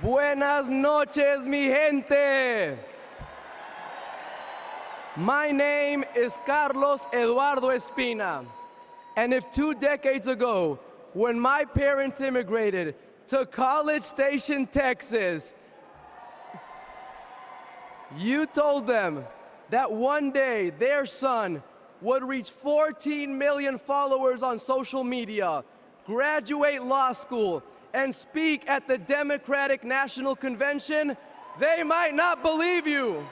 Buenas noches, mi gente. My name is Carlos Eduardo Espina, and if 2 decades ago, when my parents immigrated to College Station, Texas, you told them that one day their son would reach 14 million followers on social media, graduate law school, and speak at the Democratic National Convention, they might not believe you.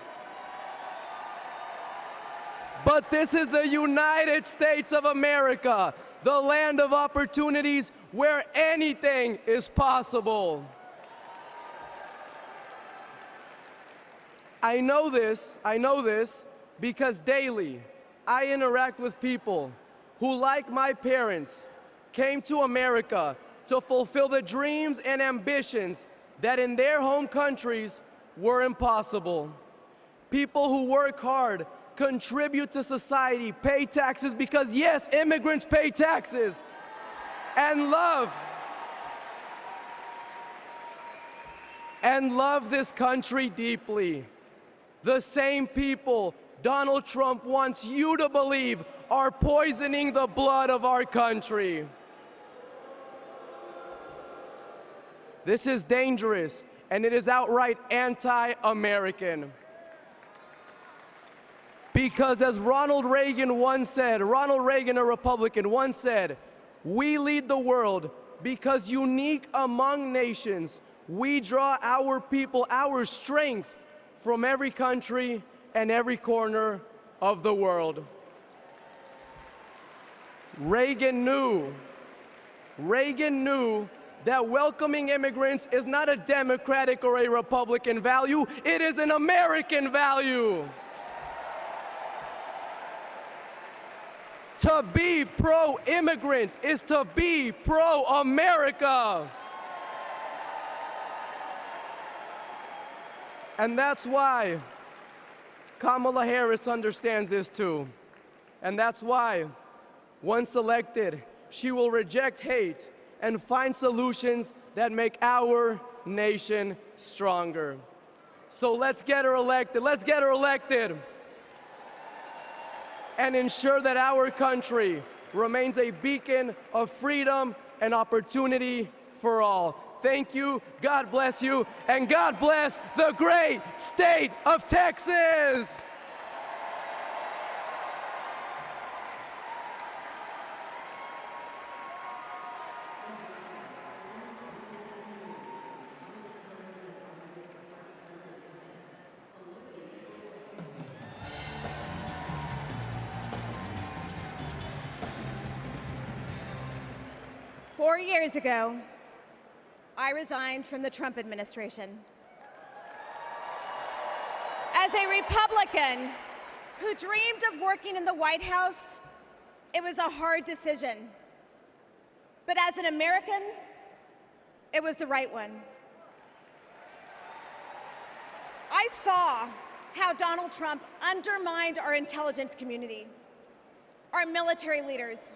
But this is the United States of America, the land of opportunities where anything is possible. I know this because daily I interact with people who, like my parents, came to America to fulfill the dreams and ambitions that in their home countries were impossible. People who work hard, contribute to society, pay taxes because, yes, immigrants pay taxes, and love this country deeply. The same people Donald Trump wants you to believe are poisoning the blood of our country. This is dangerous, and it is outright anti-American. Because as Ronald Reagan, a Republican, once said, we lead the world because unique among nations, we draw our people, our strength from every country and every corner of the world. Reagan knew that welcoming immigrants is not a Democratic or a Republican value, it is an American value. To be pro-immigrant is to be pro-America. And that's why Kamala Harris understands this too. And that's why, once elected, she will reject hate and find solutions that make our nation stronger. So let's get her elected. And ensure that our country remains a beacon of freedom and opportunity for all. Thank you, God bless you, and God bless the great state of Texas! Four years ago, I resigned from the Trump administration. As a Republican who dreamed of working in the White House, it was a hard decision. But as an American, it was the right one. I saw how Donald Trump undermined our intelligence community, our military leaders,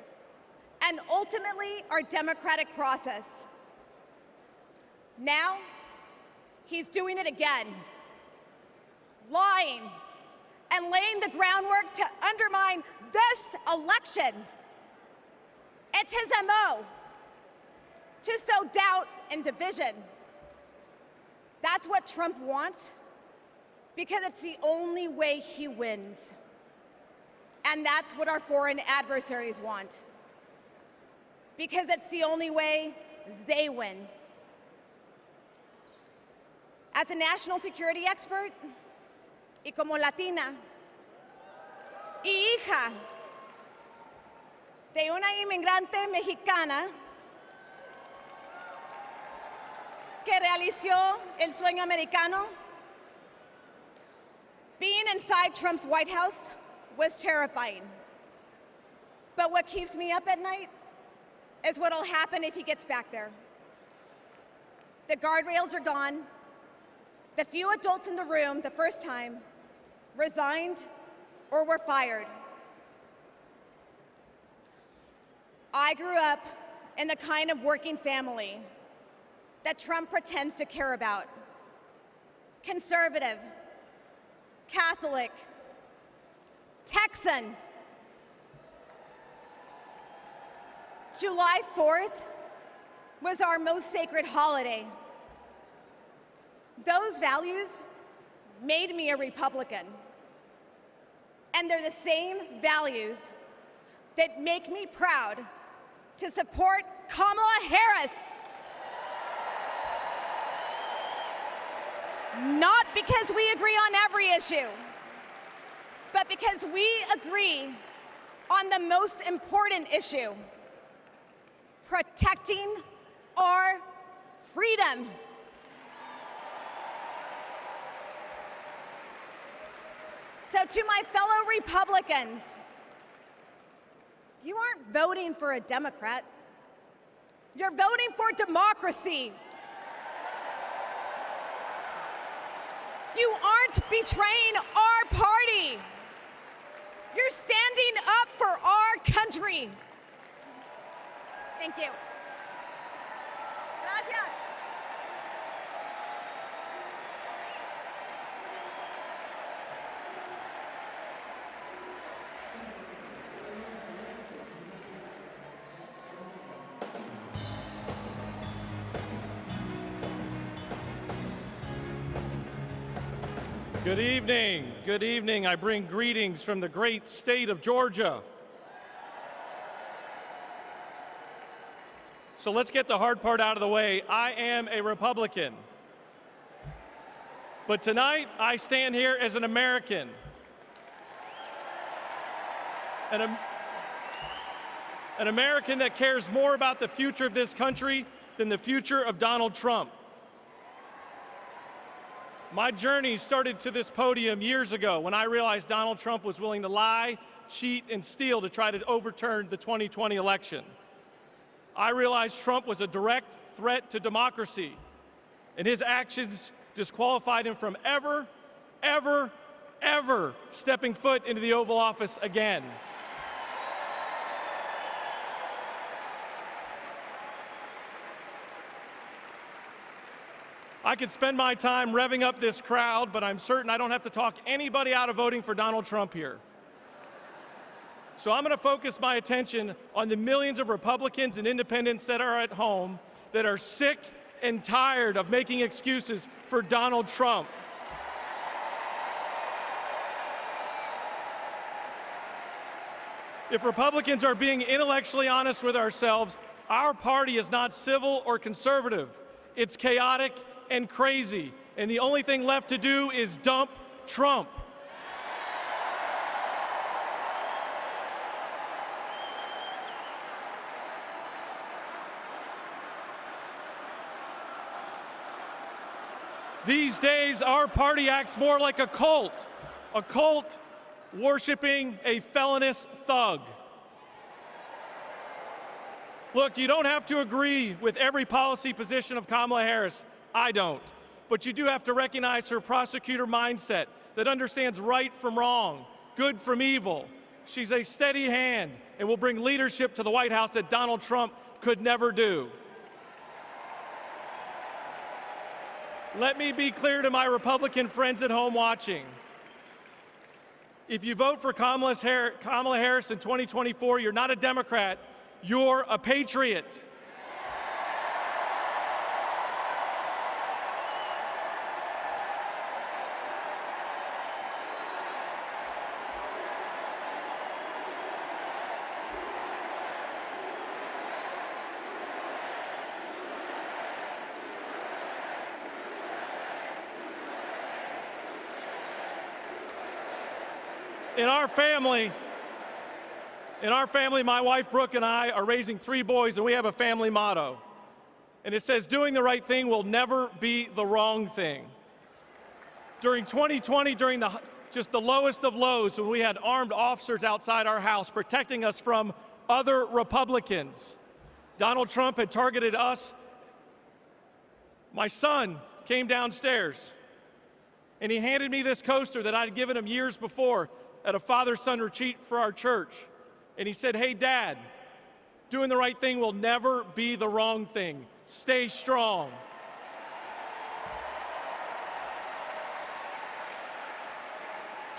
and ultimately our democratic process. Now, he's doing it again, lying and laying the groundwork to undermine this election. It's his MO, to sow doubt and division. That's what Trump wants, because it's the only way he wins. And that's what our foreign adversaries want, because it's the only way they win. As a national security expert, y como latina, y hija de una inmigrante mexicana que realizó el sueño americano, being inside Trump's White House was terrifying. But what keeps me up at night is what'll happen if he gets back there. The guardrails are gone. The few adults in the room the first time resigned or were fired. I grew up in the kind of working family that Trump pretends to care about. Conservative, Catholic, Texan. July 4th was our most sacred holiday. Those values made me a Republican. And they're the same values that make me proud to support Kamala Harris. Not because we agree on every issue, but because we agree on the most important issue: protecting our freedom. So to my fellow Republicans, you aren't voting for a Democrat. You're voting for democracy. You aren't betraying our party. You're standing up for our country. Thank you. Gracias. Good evening. Good evening. I bring greetings from the great state of Georgia. So let's get the hard part out of the way. I am a Republican. But tonight, I stand here as an American. An American that cares more about the future of this country than the future of Donald Trump. My journey started to this podium years ago when I realized Donald Trump was willing to lie, cheat, and steal to try to overturn the 2020 election. I realized Trump was a direct threat to democracy, and his actions disqualified him from ever stepping foot into the Oval Office again. I could spend my time revving up this crowd, but I'm certain I don't have to talk anybody out of voting for Donald Trump here. So I'm going to focus my attention on the millions of Republicans and independents that are at home that are sick and tired of making excuses for Donald Trump. If Republicans are being intellectually honest with ourselves, our party is not civil or conservative. It's chaotic and crazy, and the only thing left to do is dump Trump. These days, our party acts more like a cult worshiping a felonious thug. Look, you don't have to agree with every policy position of Kamala Harris. I don't. But you do have to recognize her prosecutor mindset that understands right from wrong, good from evil. She's a steady hand and will bring leadership to the White House that Donald Trump could never do. Let me be clear to my Republican friends at home watching. If you vote for Kamala Harris in 2024, you're not a Democrat, you're a patriot. In our family, my wife Brooke and I are raising 3 boys, and we have a family motto. And it says, doing the right thing will never be the wrong thing. During 2020, during just the lowest of lows, when we had armed officers outside our house protecting us from other Republicans, Donald Trump had targeted us. My son came downstairs, and he handed me this coaster that I'd given him years before at a father-son retreat for our church. And he said, hey, Dad, doing the right thing will never be the wrong thing. Stay strong.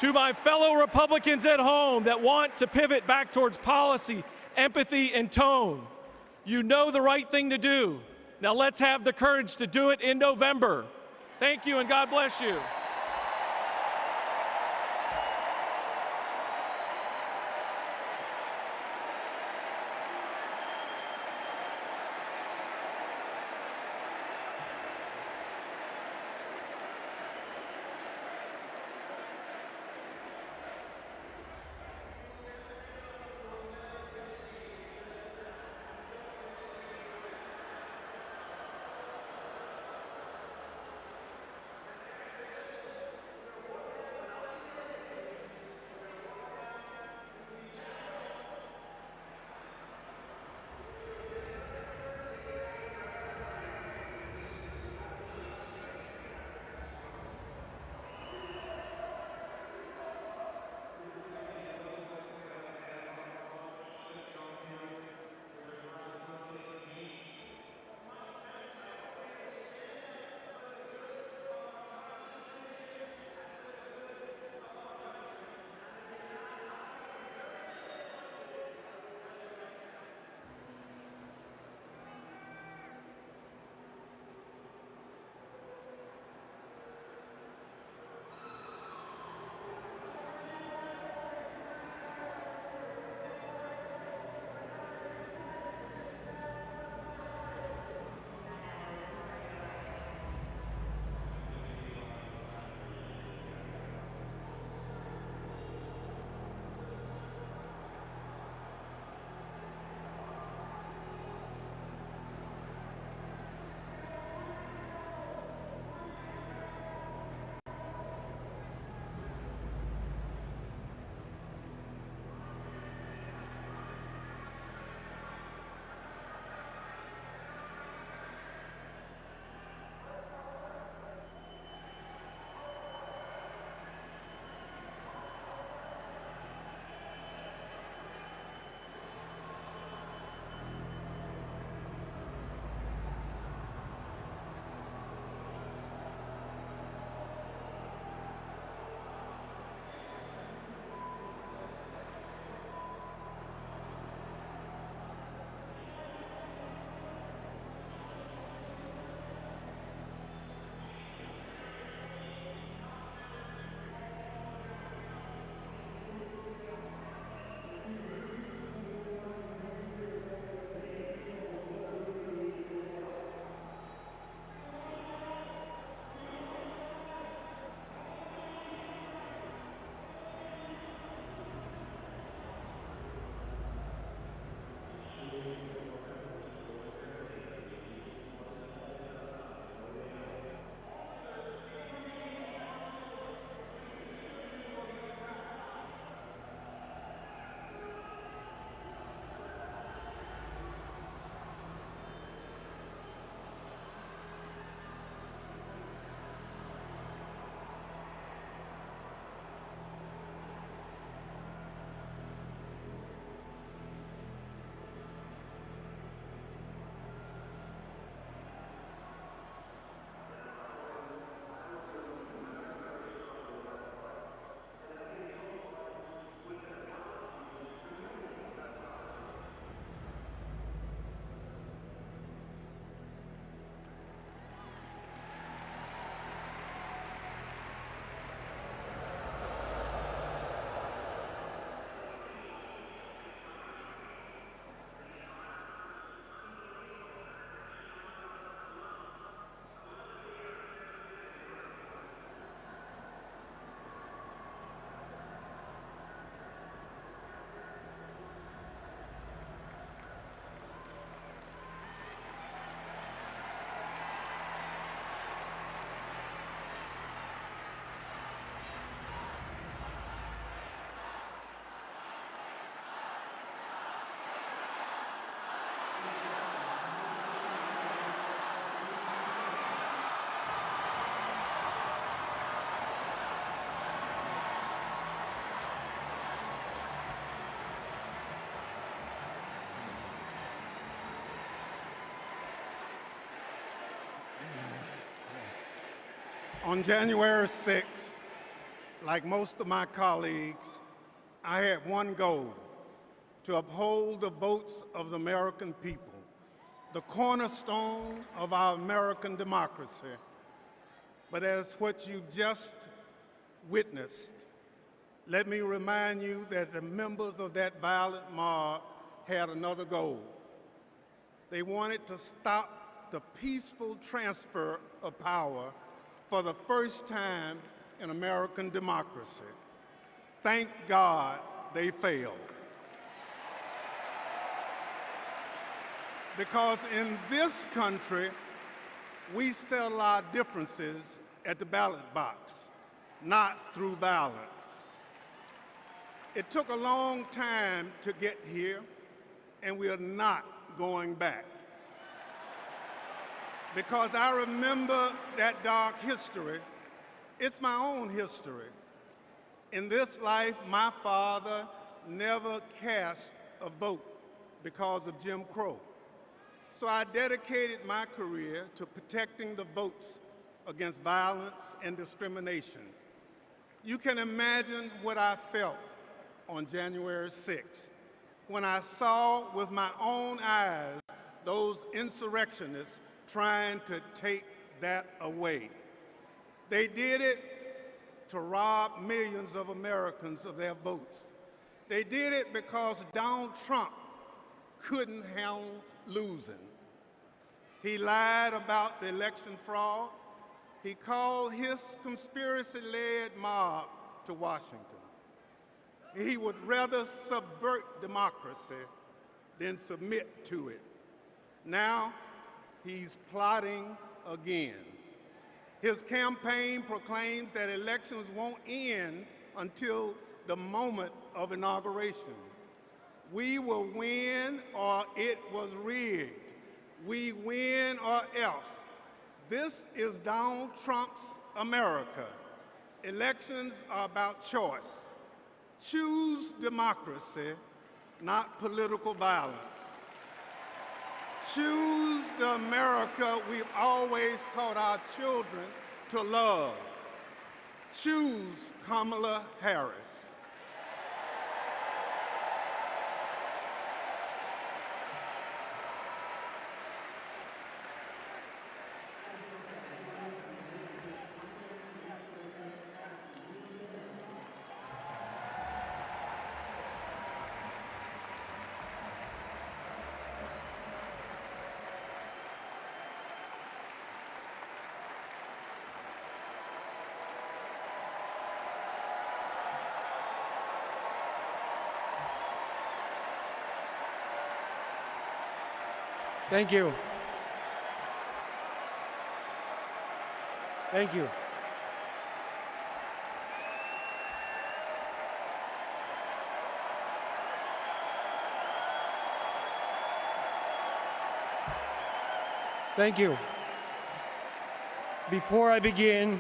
To my fellow Republicans at home that want to pivot back towards policy, empathy, and tone, you know the right thing to do. Now let's have the courage to do it in November. Thank you, and God bless you. On January 6, Like most of my colleagues, I had one goal: to uphold the votes of the American people, the cornerstone of our American democracy. But as what you've just witnessed, let me remind you that the members of that violent mob had another goal. They wanted to stop the peaceful transfer of power for the first time in American democracy. Thank God they failed. Because in this country, we settle our differences at the ballot box, not through violence. It took a long time to get here, and we are not going back. Because I remember that dark history. It's my own history. In this life, my father never cast a vote because of Jim Crow. So I dedicated my career to protecting the votes against violence and discrimination. You can imagine what I felt on January 6th when I saw with my own eyes those insurrectionists trying to take that away. They did it to rob millions of Americans of their votes. They did it because Donald Trump couldn't handle losing. He lied about the election fraud. He called his conspiracy-led mob to Washington. He would rather subvert democracy than submit to it. Now, he's plotting again. His campaign proclaims that elections won't end until the moment of inauguration. We will win or it was rigged. We win or else. This is Donald Trump's America. Elections are about choice. Choose democracy, not political violence. Choose the America we've always taught our children to love. Choose Kamala Harris. Thank you. Thank you. Thank you. Before I begin,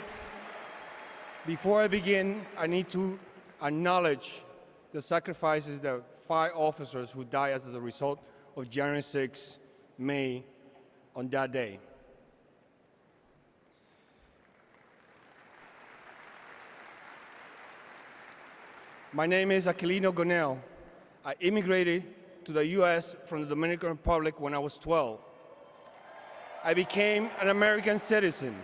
I need to acknowledge the sacrifices that 5 officers who died as a result of January 6 made on that day. My name is Aquilino Gonell. I immigrated to the U.S. from the Dominican Republic when I was 12. I became an American citizen.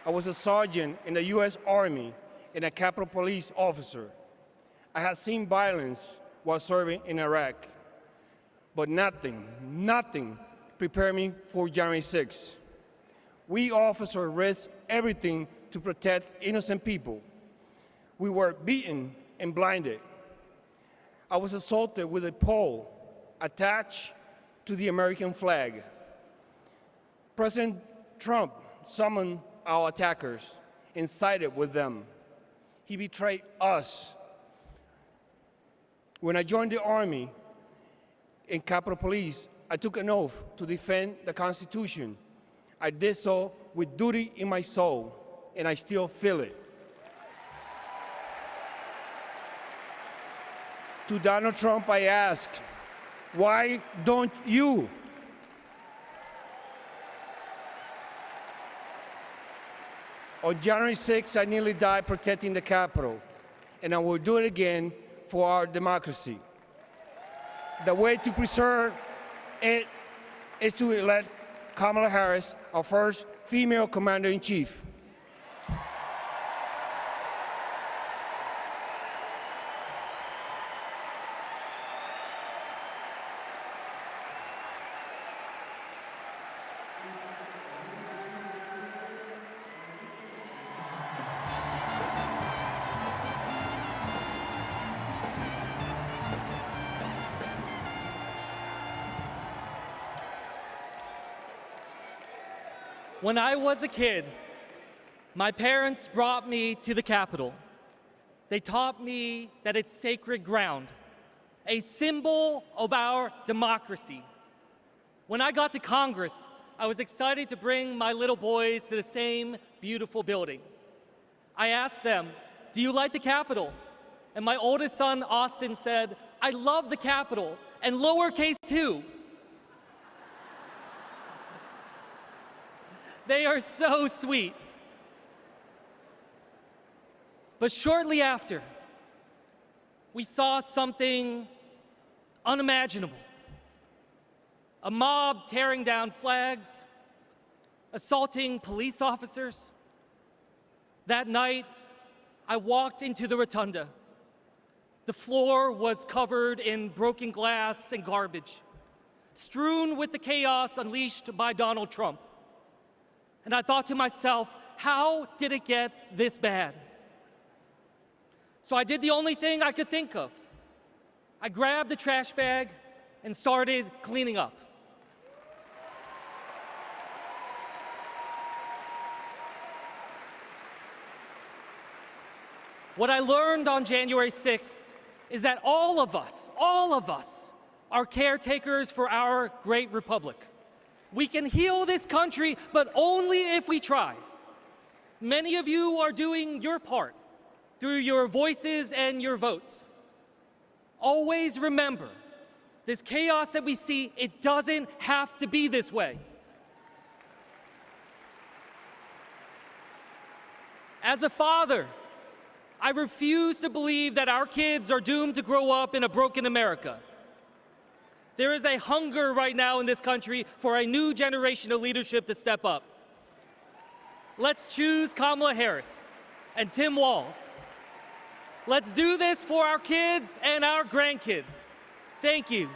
I was a sergeant in the U.S. Army and a Capitol Police officer. I had seen violence while serving in Iraq, but nothing prepared me for January 6. We officers risked everything to protect innocent people. We were beaten and blinded. I was assaulted with a pole attached to the American flag. President Trump summoned our attackers and sided with them. He betrayed us. When I joined the Army and Capitol Police, I took an oath to defend the Constitution. I did so with duty in my soul, and I still feel it. To Donald Trump, I ask, why don't you? On January 6th, I nearly died protecting the Capitol, and I will do it again for our democracy. The way to preserve it is to elect Kamala Harris, our first female commander-in-chief. When I was a kid, my parents brought me to the Capitol. They taught me that it's sacred ground, a symbol of our democracy. When I got to Congress, I was excited to bring my little boys to the same beautiful building. I asked them, "Do you like the Capitol?" And my oldest son, Austin, said, "I love the Capitol, and lowercase too." They are so sweet. But shortly after, we saw something unimaginable. A mob tearing down flags, assaulting police officers. That night, I walked into the rotunda. The floor was covered in broken glass and garbage, strewn with the chaos unleashed by Donald Trump. And I thought to myself, how did it get this bad? So I did the only thing I could think of. I grabbed the trash bag and started cleaning up. What I learned on January 6th is that all of us are caretakers for our great republic. We can heal this country, but only if we try. Many of you are doing your part through your voices and your votes. Always remember, this chaos that we see, it doesn't have to be this way. As a father, I refuse to believe that our kids are doomed to grow up in a broken America. There is a hunger right now in this country for a new generation of leadership to step up. Let's choose Kamala Harris and Tim Walz. Let's do this for our kids and our grandkids. Thank you.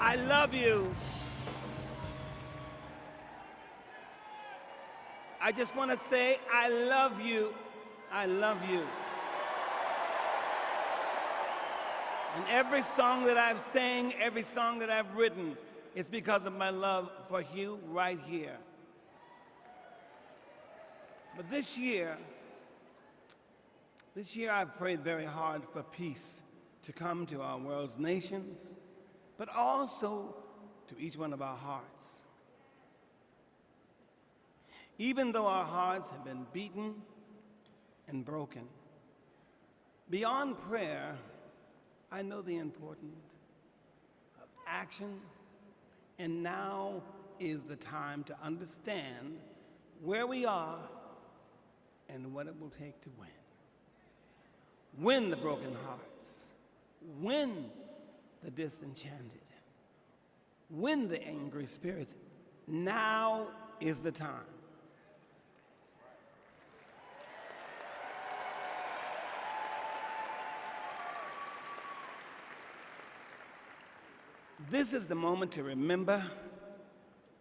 I love you. I just want to say, I love you. I love you. And every song that I've sang, every song that I've written, it's because of my love for you right here. But this year, This year I've prayed very hard for peace to come to our world's nations, but also to each one of our hearts. Even though our hearts have been beaten and broken, beyond prayer, I know the importance of action, and now is the time to understand where we are and what it will take to win. Win the broken hearts, win the disenchanted, win the angry spirits. Now is the time. This is the moment to remember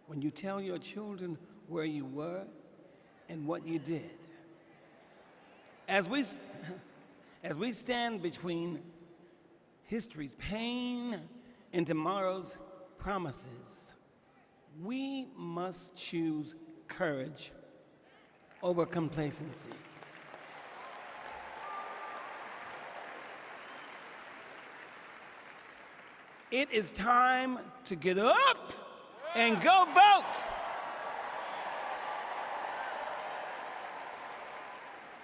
when you tell your children where you were and what you did. As we stand between history's pain and tomorrow's promises, we must choose courage over complacency. It is time to get up and go vote.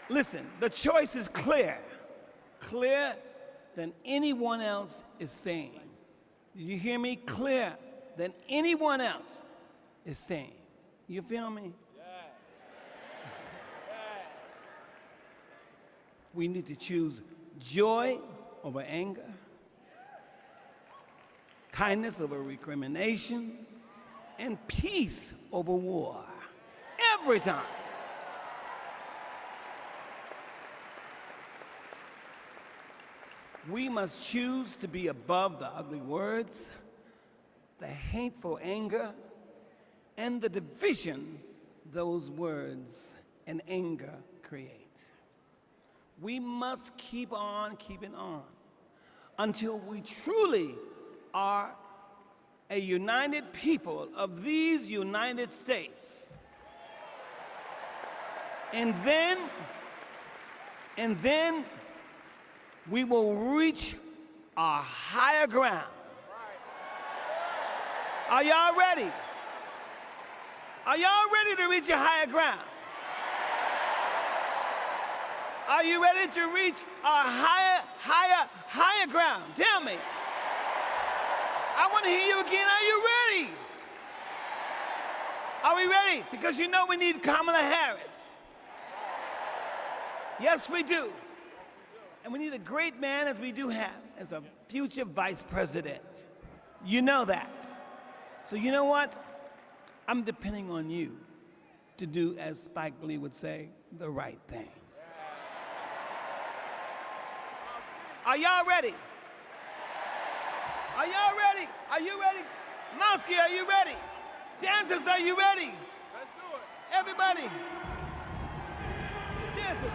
Listen, the choice is clear, clearer than anyone else is saying. Did you hear me? Clearer than anyone else is saying. You feel me? We need to choose joy over anger, kindness over recrimination, and peace over war. Every time. We must choose to be above the ugly words, the hateful anger, and the division those words and anger create. We must keep on keeping on until we truly are a united people of these United States. And then we will reach our higher ground. Are y'all ready? Are y'all ready to reach a higher ground? Are you ready to reach our higher ground? Tell me. I want to hear you again. Are you ready? Are we ready? Because you know we need Kamala Harris. Yes, we do. And we need a great man, as we do have, as a future vice president. You know that. So you know what? I'm depending on you to do, as Spike Lee would say, the right thing. Are y'all ready? Are y'all ready? Are you ready? Mosky, are you ready? Dancers, are you ready? Let's do it. Everybody. Dancers.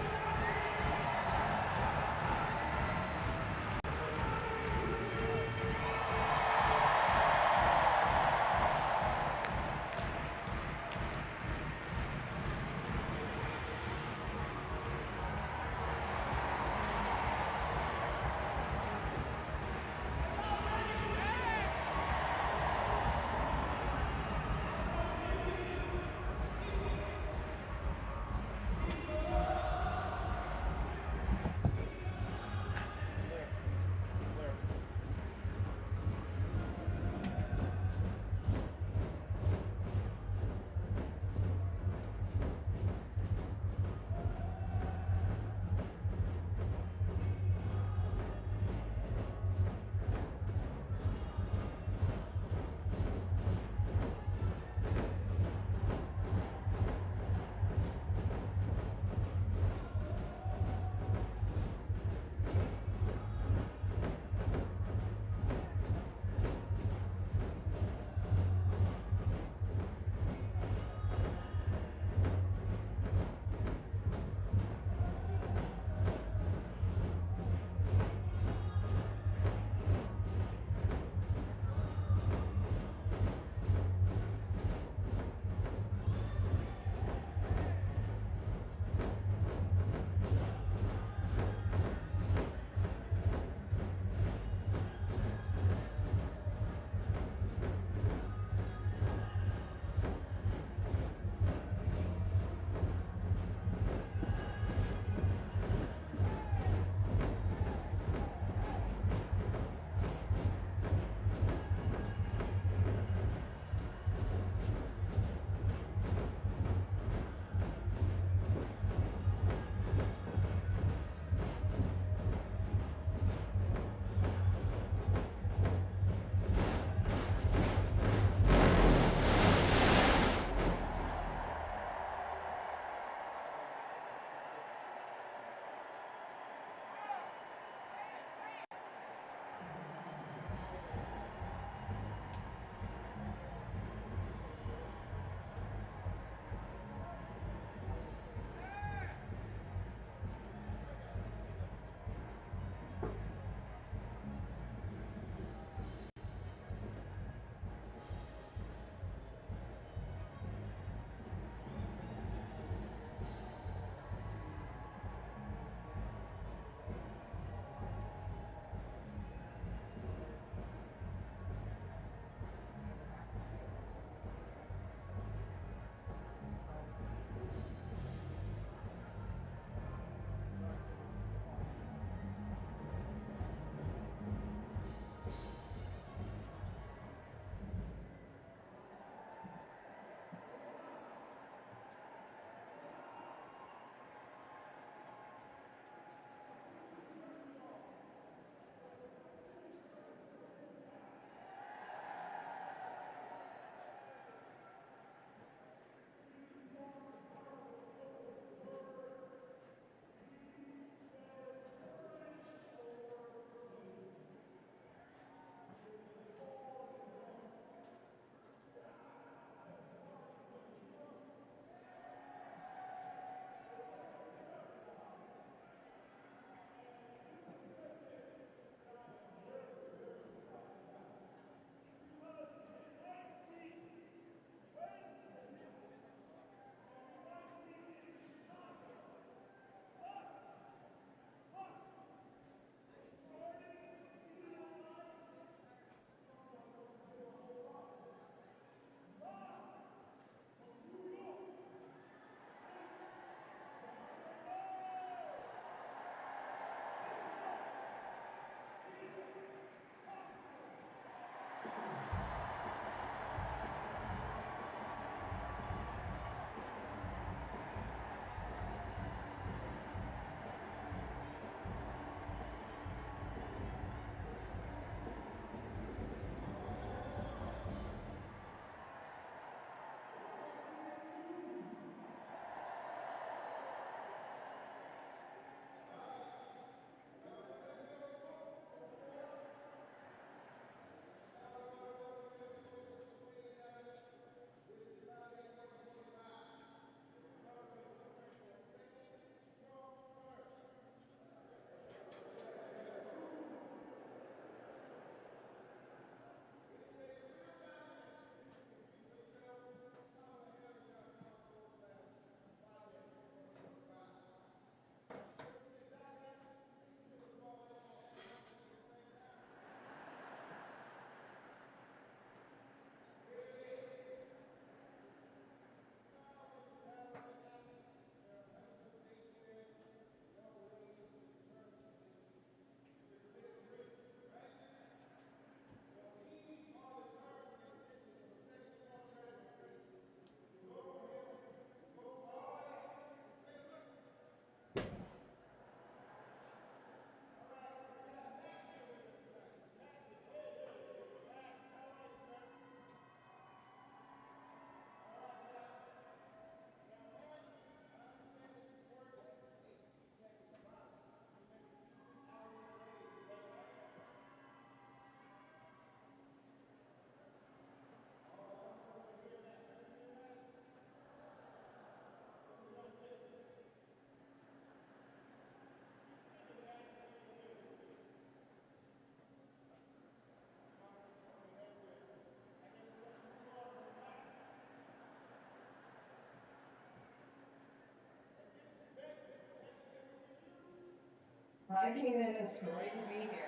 Hi, Keenan. It's great to be here.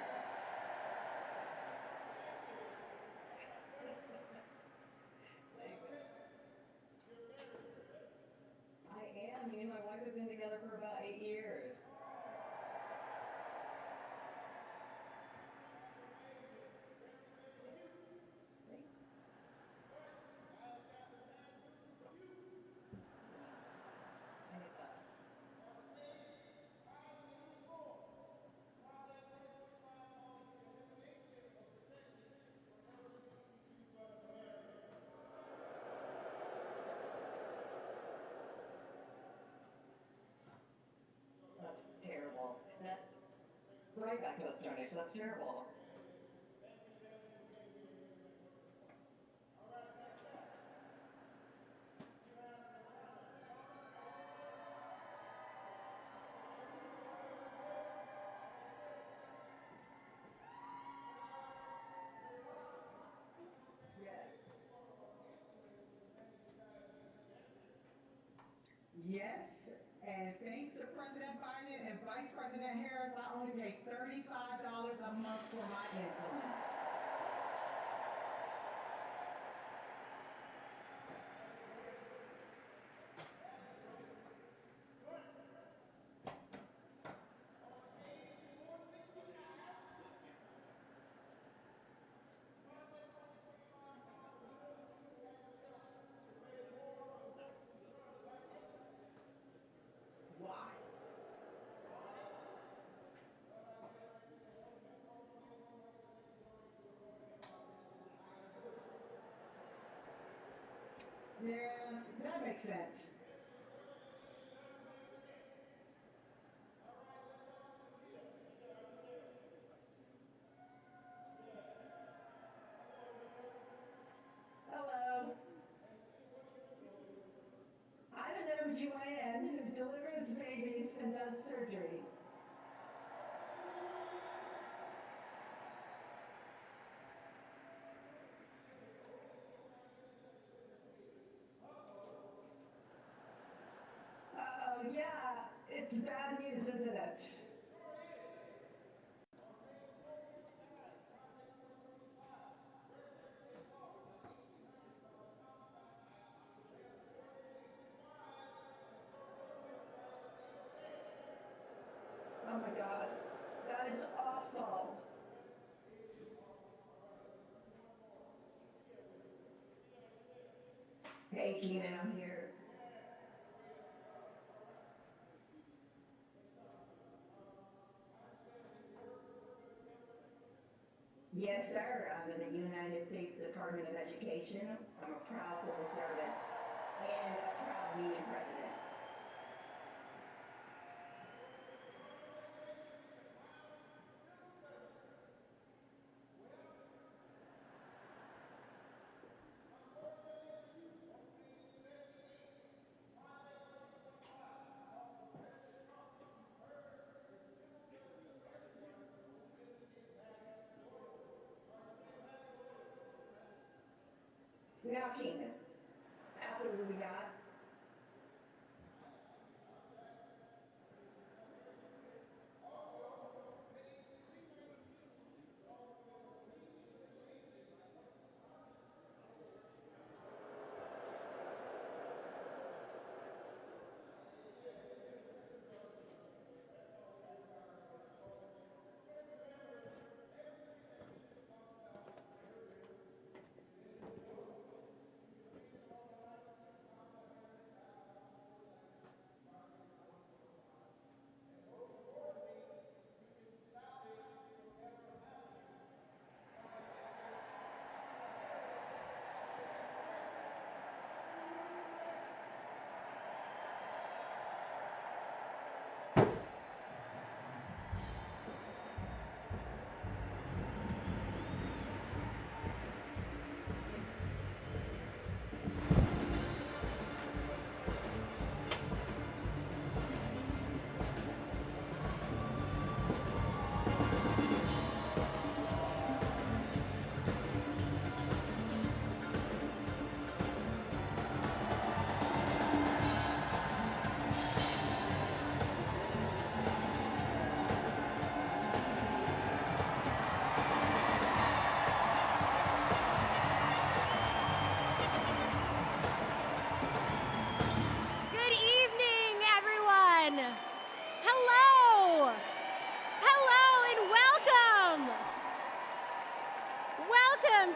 I am. Me and my wife have been together for about 8 years. Thanks. That's terrible. That right back to the Stone Age. That's terrible. Yes. Yes, and thanks to President Biden and Vice President Harris, I only pay $35 a month for my insulin. Why? Yeah, that makes sense. Hello. I'm an OBGYN who delivers babies and does surgery. Oh, yeah, it's bad news, isn't it? Oh my God, that is awful. Hey, Keenan, I'm here. Yes, sir. I'm in the United States Department of Education. I'm a proud civil servant and a proud union president. Now, Keenan, absolutely not.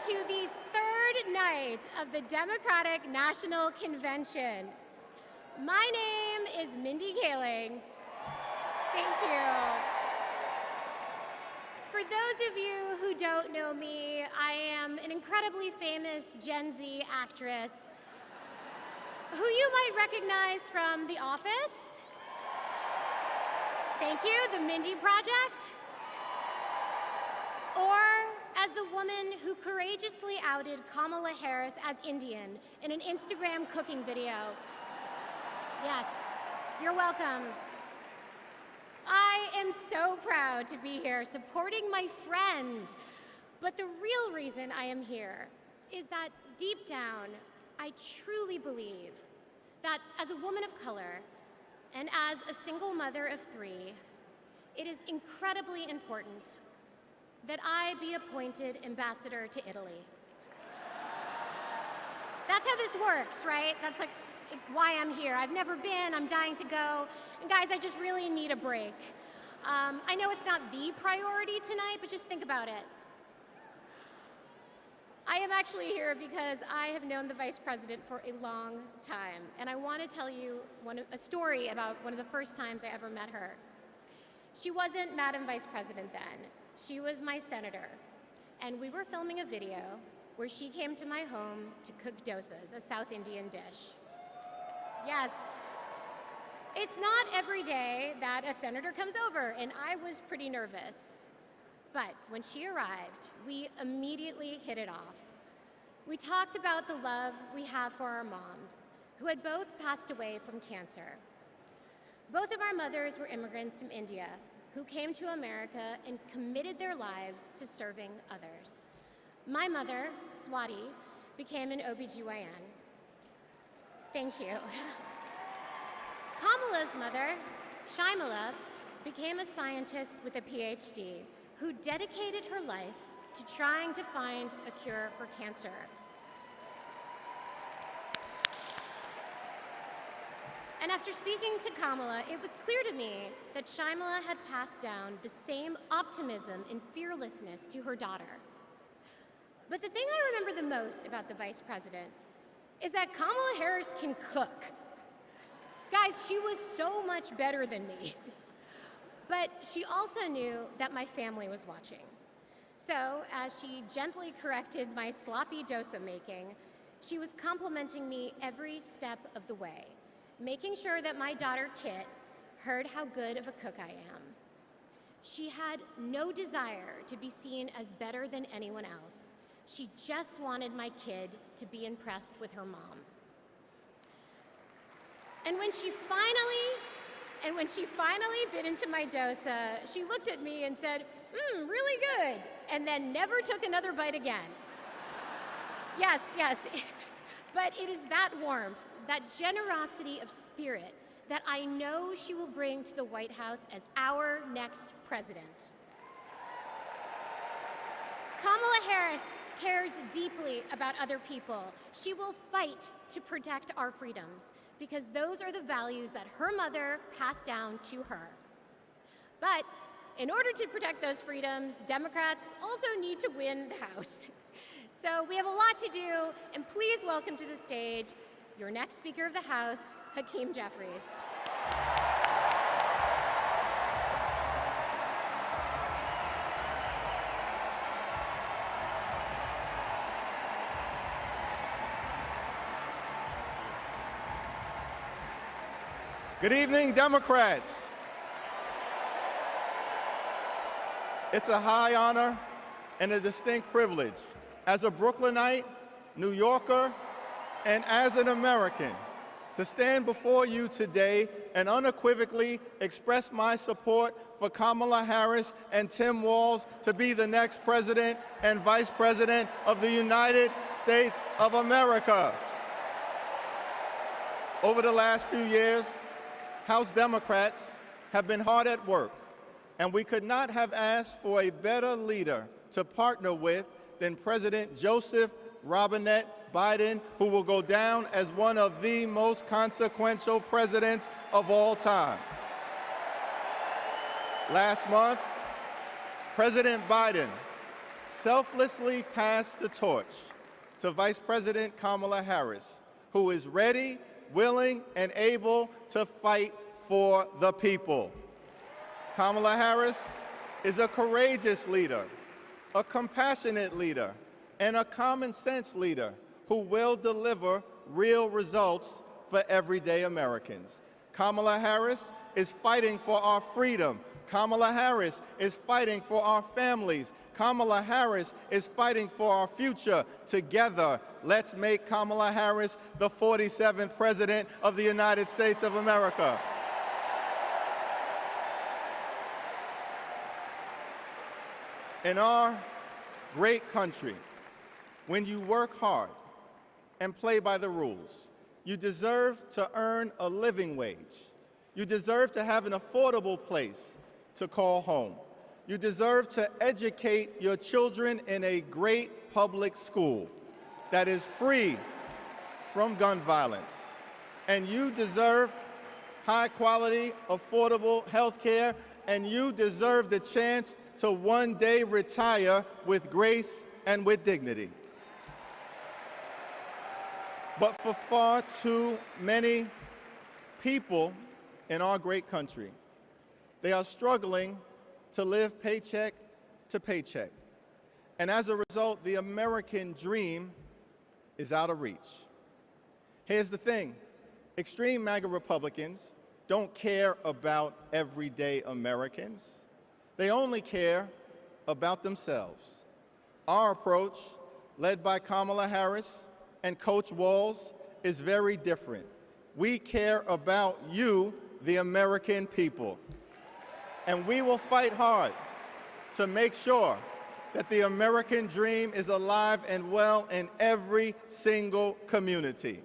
to the third night of the Democratic National Convention. My name is Mindy Kaling. Thank you. For those of you who don't know me, I am an incredibly famous Gen Z actress who you might recognize from The Office. Thank you, The Mindy Project. Or as the woman who courageously outed Kamala Harris as Indian in an Instagram cooking video. Yes, you're welcome. I am so proud to be here supporting my friend. But the real reason I am here is that deep down, I truly believe that as a woman of color and as a single mother of 3, it is incredibly important that I be appointed ambassador to Italy. That's how this works, right? That's like why I'm here. I've never been, I'm dying to go. And guys, I just really need a break. I know it's not the priority tonight, but just think about it. I am actually here because I have known the Vice President for a long time, and I want to tell you a story about one of the first times I ever met her. She wasn't Madam Vice President then. She was my senator, and we were filming a video where she came to my home to cook dosas, a South Indian dish. Yes, it's not every day that a senator comes over, and I was pretty nervous. But when she arrived, we immediately hit it off. We talked about the love we have for our moms, who had both passed away from cancer. Both of our mothers were immigrants from India, who came to America and committed their lives to serving others. My mother, Swati, became an OBGYN. Thank you. Kamala's mother, Shaimala, became a scientist with a PhD who dedicated her life to trying to find a cure for cancer. And after speaking to Kamala, it was clear to me that Shaimala had passed down the same optimism and fearlessness to her daughter. But the thing I remember the most about the Vice President is that Kamala Harris can cook. Guys, she was so much better than me. But she also knew that my family was watching. So, as she gently corrected my sloppy dosa making, she was complimenting me every step of the way, making sure that my daughter Kit heard how good of a cook I am. She had no desire to be seen as better than anyone else. She just wanted my kid to be impressed with her mom. And when she finally bit into my dosa, she looked at me and said, really good, and then never took another bite again. Yes, but it is that warmth, that generosity of spirit that I know she will bring to the White House as our next president. Kamala Harris cares deeply about other people. She will fight to protect our freedoms because those are the values that her mother passed down to her. But in order to protect those freedoms, Democrats also need to win the House. So we have a lot to do, and please welcome to the stage your next Speaker of the House, Hakeem Jeffries. Good evening, Democrats. It's a high honor and a distinct privilege as a Brooklynite, New Yorker, and as an American to stand before you today and unequivocally express my support for Kamala Harris and Tim Walz to be the next President and Vice President of the United States of America. Over the last few years, House Democrats have been hard at work, and we could not have asked for a better leader to partner with than President Joseph Robinette Biden, who will go down as one of the most consequential presidents of all time. Last month, President Biden selflessly pass the torch to Vice President Kamala Harris, who is ready, willing, and able to fight for the people. Kamala Harris is a courageous leader, a compassionate leader, and a common sense leader who will deliver real results for everyday Americans. Kamala Harris is fighting for our freedom. Kamala Harris is fighting for our families. Kamala Harris is fighting for our future. Together, let's make Kamala Harris the 47th President of the United States of America. In our great country, when you work hard and play by the rules, you deserve to earn a living wage. You deserve to have an affordable place to call home. You deserve to educate your children in a great public school that is free from gun violence. And you deserve high-quality, affordable health care, and you deserve the chance to one day retire with grace and with dignity. But for far too many people in our great country, they are struggling to live paycheck to paycheck. And as a result, the American dream is out of reach. Here's the thing. Extreme MAGA Republicans don't care about everyday Americans. They only care about themselves. Our approach, led by Kamala Harris and Coach Walz, is very different. We care about you, the American people. And we will fight hard to make sure that the American dream is alive and well in every single community.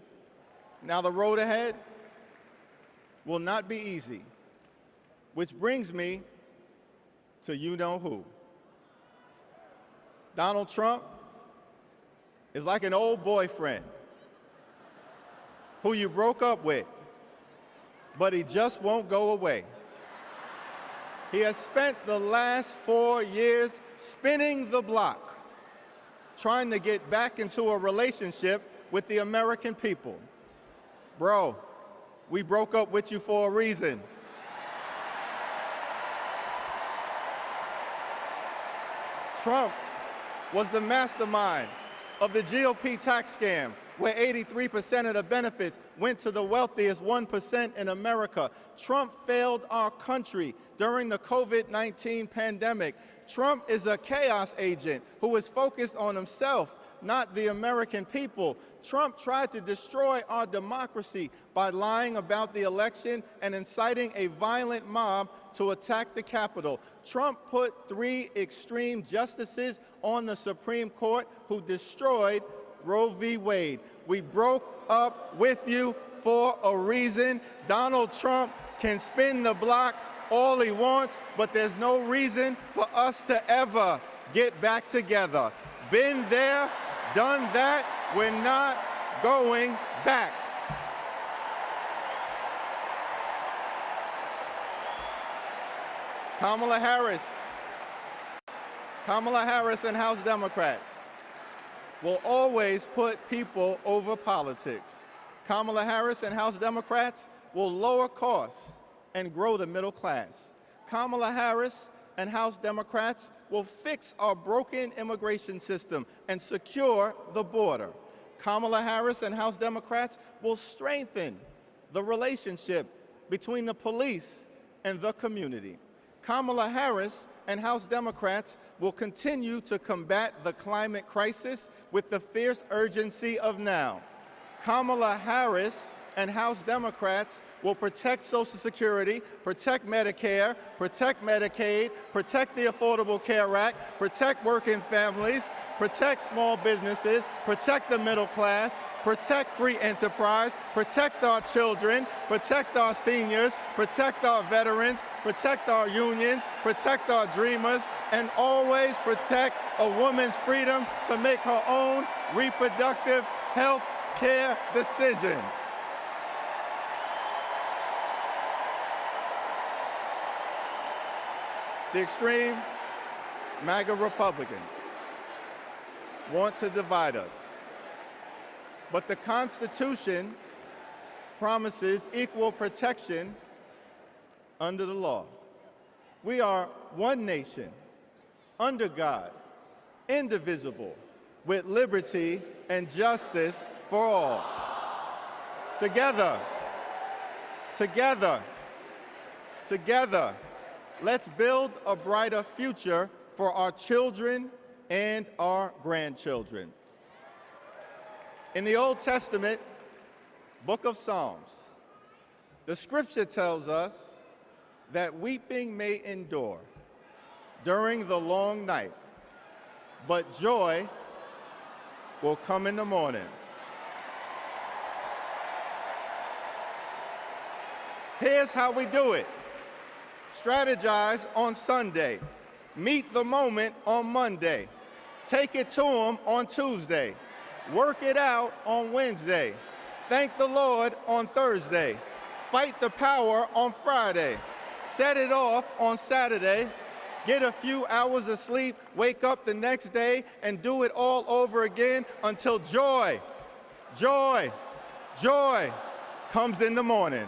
Now, the road ahead will not be easy, which brings me to you-know-who. Donald Trump is like an old boyfriend who you broke up with, but he just won't go away. He has spent the last 4 years spinning the block, trying to get back into a relationship with the American people. Bro, we broke up with you for a reason. Trump was the mastermind of the GOP tax scam, where 83% of the benefits went to the wealthiest 1% in America. Trump failed our country during the COVID-19 pandemic. Trump is a chaos agent who is focused on himself, not the American people. Trump tried to destroy our democracy by lying about the election and inciting a violent mob to attack the Capitol. Trump put 3 extreme justices on the Supreme Court who destroyed Roe v. Wade. We broke up with you for a reason. Donald Trump can spin the block all he wants, but there's no reason for us to ever get back together. Been there, done that, we're not going back. Kamala Harris and House Democrats will always put people over politics. Kamala Harris and House Democrats will lower costs and grow the middle class. Kamala Harris and House Democrats will fix our broken immigration system and secure the border. Kamala Harris and House Democrats will strengthen the relationship between the police and the community. Kamala Harris and House Democrats will continue to combat the climate crisis with the fierce urgency of now. Kamala Harris and House Democrats will protect Social Security, protect Medicare, protect Medicaid, protect the Affordable Care Act, protect working families, protect small businesses, protect the middle class, protect free enterprise, protect our children, protect our seniors, protect our veterans, protect our unions, protect our dreamers, and always protect a woman's freedom to make her own reproductive health care decisions. The extreme MAGA Republicans want to divide us. But the Constitution promises equal protection under the law. We are one nation, under God, indivisible, with liberty and justice for all. Together, together, together, let's build a brighter future for our children and our grandchildren. In the Old Testament, book of Psalms, the scripture tells us that weeping may endure during the long night, but joy will come in the morning. Here's how we do it. Strategize on Sunday. Meet the moment on Monday. Take it to them on Tuesday. Work it out on Wednesday. Thank the Lord on Thursday. Fight the power on Friday. Set it off on Saturday. Get a few hours of sleep, wake up the next day, and do it all over again until joy, joy, joy comes in the morning.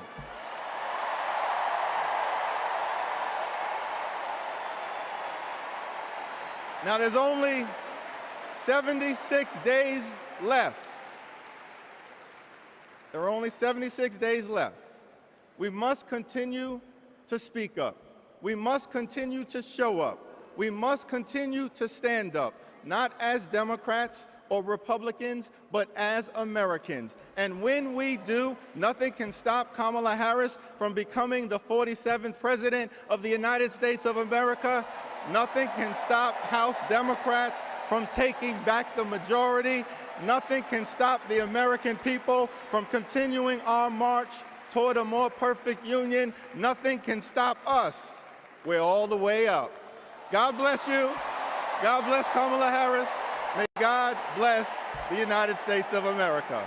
Now there's only 76 days left. There are only 76 days left. We must continue to speak up. We must continue to show up. We must continue to stand up, not as Democrats or Republicans, but as Americans. And when we do, nothing can stop Kamala Harris from becoming the 47th President of the United States of America. Nothing can stop House Democrats from taking back the majority. Nothing can stop the American people from continuing our march toward a more perfect union. Nothing can stop us. We're all the way up. God bless you. God bless Kamala Harris. May God bless the United States of America.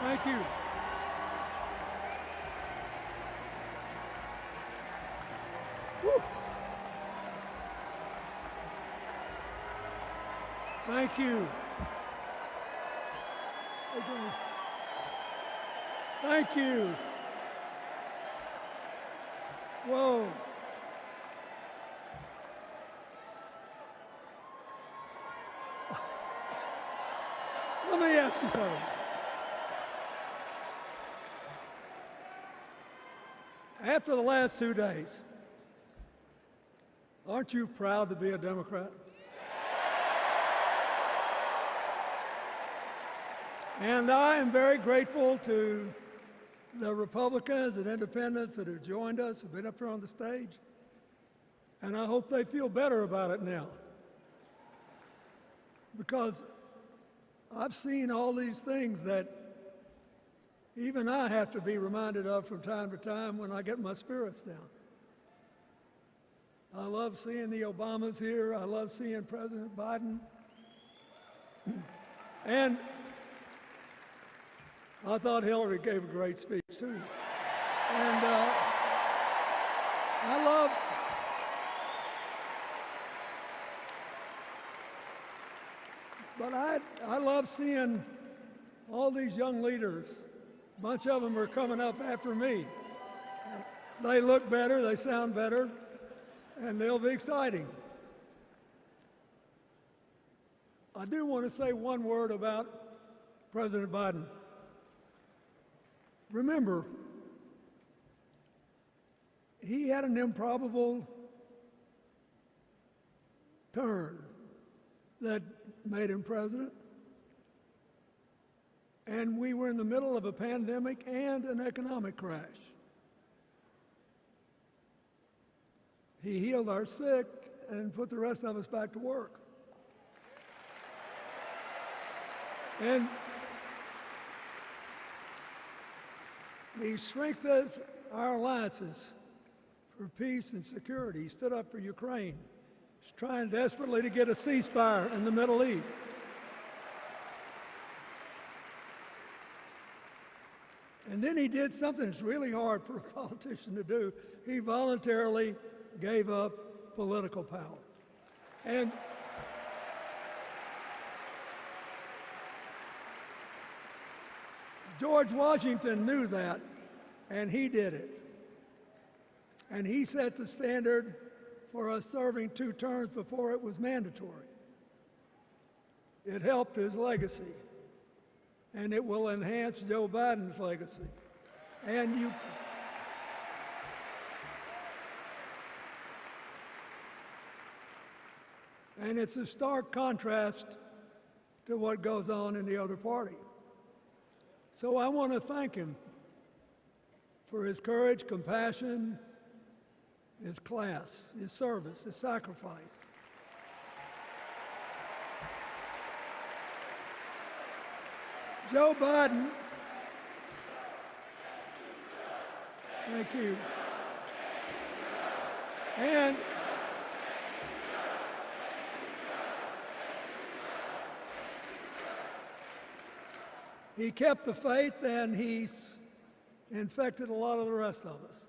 Thank you. Woo. Thank you. Thank you. Whoa. Let me ask you something. After the last 2 days, aren't you proud to be a Democrat? And I am very grateful to the Republicans and independents that have joined us, have been up here on the stage, and I hope they feel better about it now. Because I've seen all these things that even I have to be reminded of from time to time when I get my spirits down. I love seeing the Obamas here. I love seeing President Biden. And I thought Hillary gave a great speech, too. And I love seeing all these young leaders. A bunch of them are coming up after me. They look better, they sound better, and they'll be exciting. I do want to say one word about President Biden. Remember, he had an improbable turn that made him president. And we were in the middle of a pandemic and an economic crash. He healed our sick and put the rest of us back to work. And he strengthened our alliances for peace and security. He stood up for Ukraine. He's trying desperately to get a ceasefire in the Middle East. And then he did something that's really hard for a politician to do. He voluntarily gave up political power. And George Washington knew that, and he did it. And he set the standard for us serving 2 terms before it was mandatory. It helped his legacy, and it will enhance Joe Biden's legacy. And it's a stark contrast to what goes on in the other party. So I want to thank him for his courage, compassion, his class, his service, his sacrifice. Joe Biden, thank you. And he kept the faith, and he's infected a lot of the rest of us.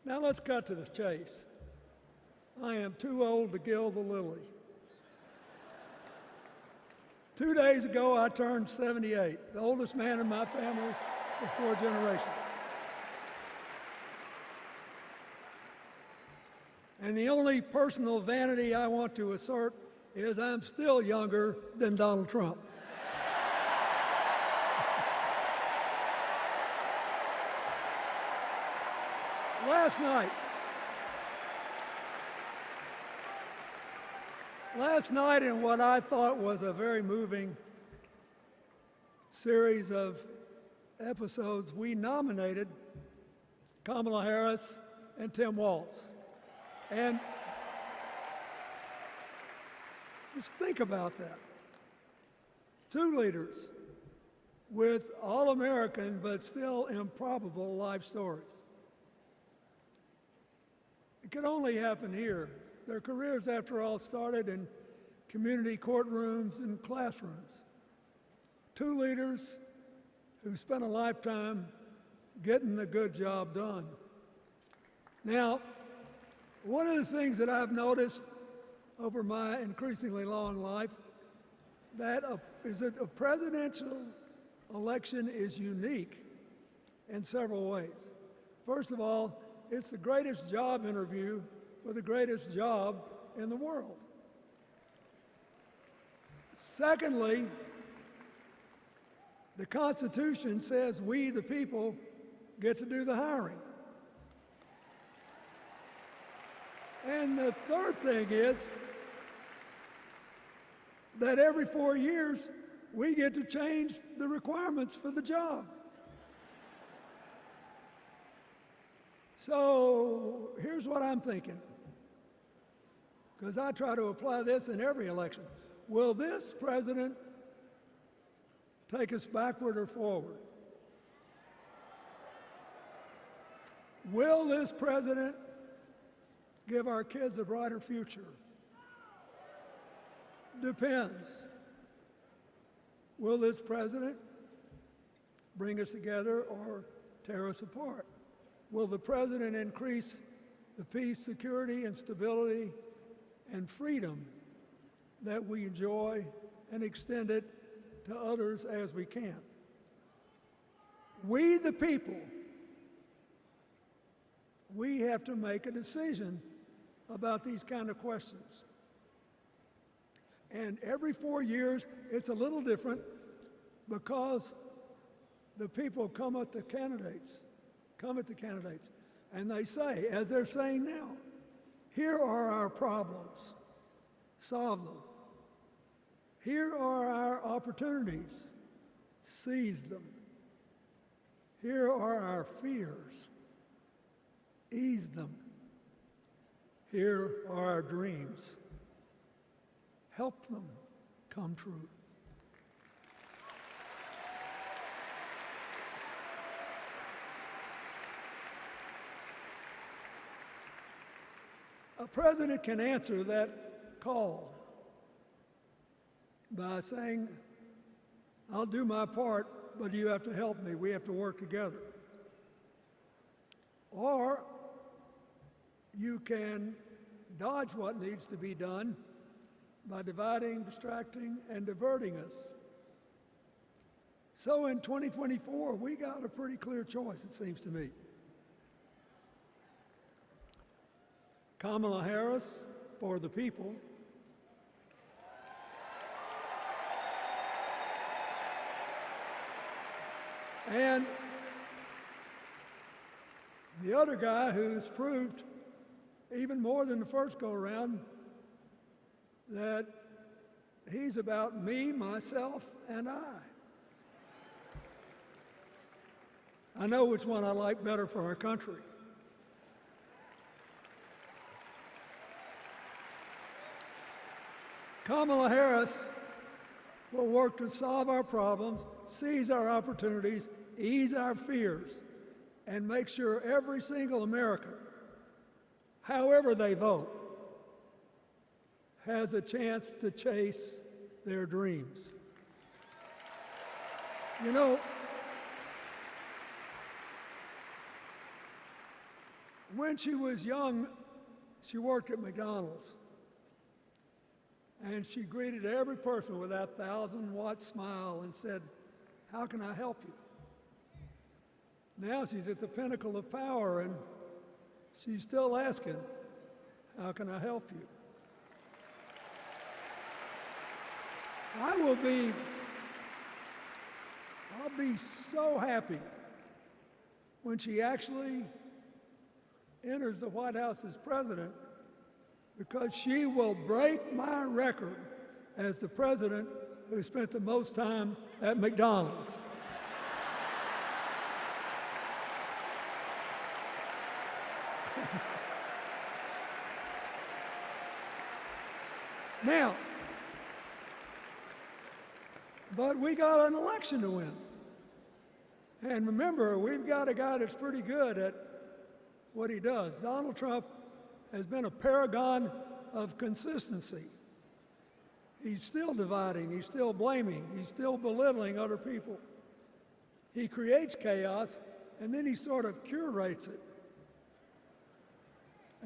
Now let's cut to the chase. I am too old to gild the lily. 2 days ago, I turned 78, the oldest man in my family for 4 generations. And the only personal vanity I want to assert is I'm still younger than Donald Trump. Last night, in what I thought was a very moving series of episodes, we nominated Kamala Harris and Tim Walz. And just think about that. 2 leaders with all-American but still improbable life stories. It could only happen here. Their careers, after all, started in community courtrooms and classrooms. 2 leaders who spent a lifetime getting the good job done. Now, one of the things that I've noticed over my increasingly long life is that a presidential election is unique in several ways. First of all, it's the greatest job interview for the greatest job in the world. Secondly, the Constitution says we, the people, get to do the hiring. And the third thing is that every 4 years, we get to change the requirements for the job. So here's what I'm thinking, because I try to apply this in every election. Will this president take us backward or forward? Will this president give our kids a brighter future? Depends. Will this president bring us together or tear us apart? Will the president increase the peace, security, and stability and freedom that we enjoy and extend it to others as we can? We, the people, we have to make a decision about these kind of questions. And every 4 years, it's a little different because the people come at the candidates, and they say, as they're saying now, here are our problems, solve them. Here are our opportunities, seize them. Here are our fears, ease them. Here are our dreams, help them come true. A president can answer that call by saying, I'll do my part, but you have to help me. We have to work together. Or you can dodge what needs to be done by dividing, distracting, and diverting us. So in 2024, we got a pretty clear choice, it seems to me. Kamala Harris for the people, and the other guy who's proved even more than the first go-around that he's about me, myself, and I know which one I like better for our country. Kamala Harris will work to solve our problems, seize our opportunities, ease our fears, and make sure every single American, however they vote, has a chance to chase their dreams. You know, when she was young, she worked at McDonald's. And she greeted every person with that 1,000-watt smile and said, "How can I help you?" Now she's at the pinnacle of power and she's still asking, "How can I help you?" I'll be so happy when she actually enters the White House as president, because she will break my record as the president who spent the most time at McDonald's. Now, but we got an election to win. And remember, we've got a guy that's pretty good at what he does. Donald Trump has been a paragon of consistency. He's still dividing, he's still blaming, he's still belittling other people. He creates chaos, and then he sort of curates it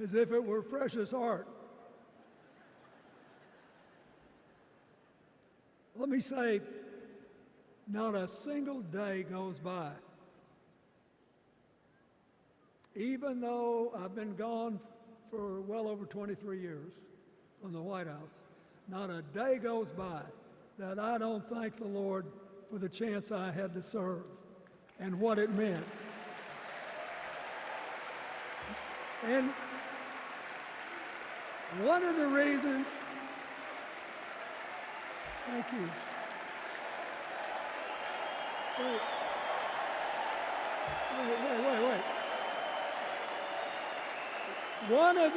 as if it were precious art. Let me say, not a single day goes by, even though I've been gone for well over 23 years from the White House, not a day goes by that I don't thank the Lord for the chance I had to serve and what it meant. And one of the reasons, thank you. Wait. One of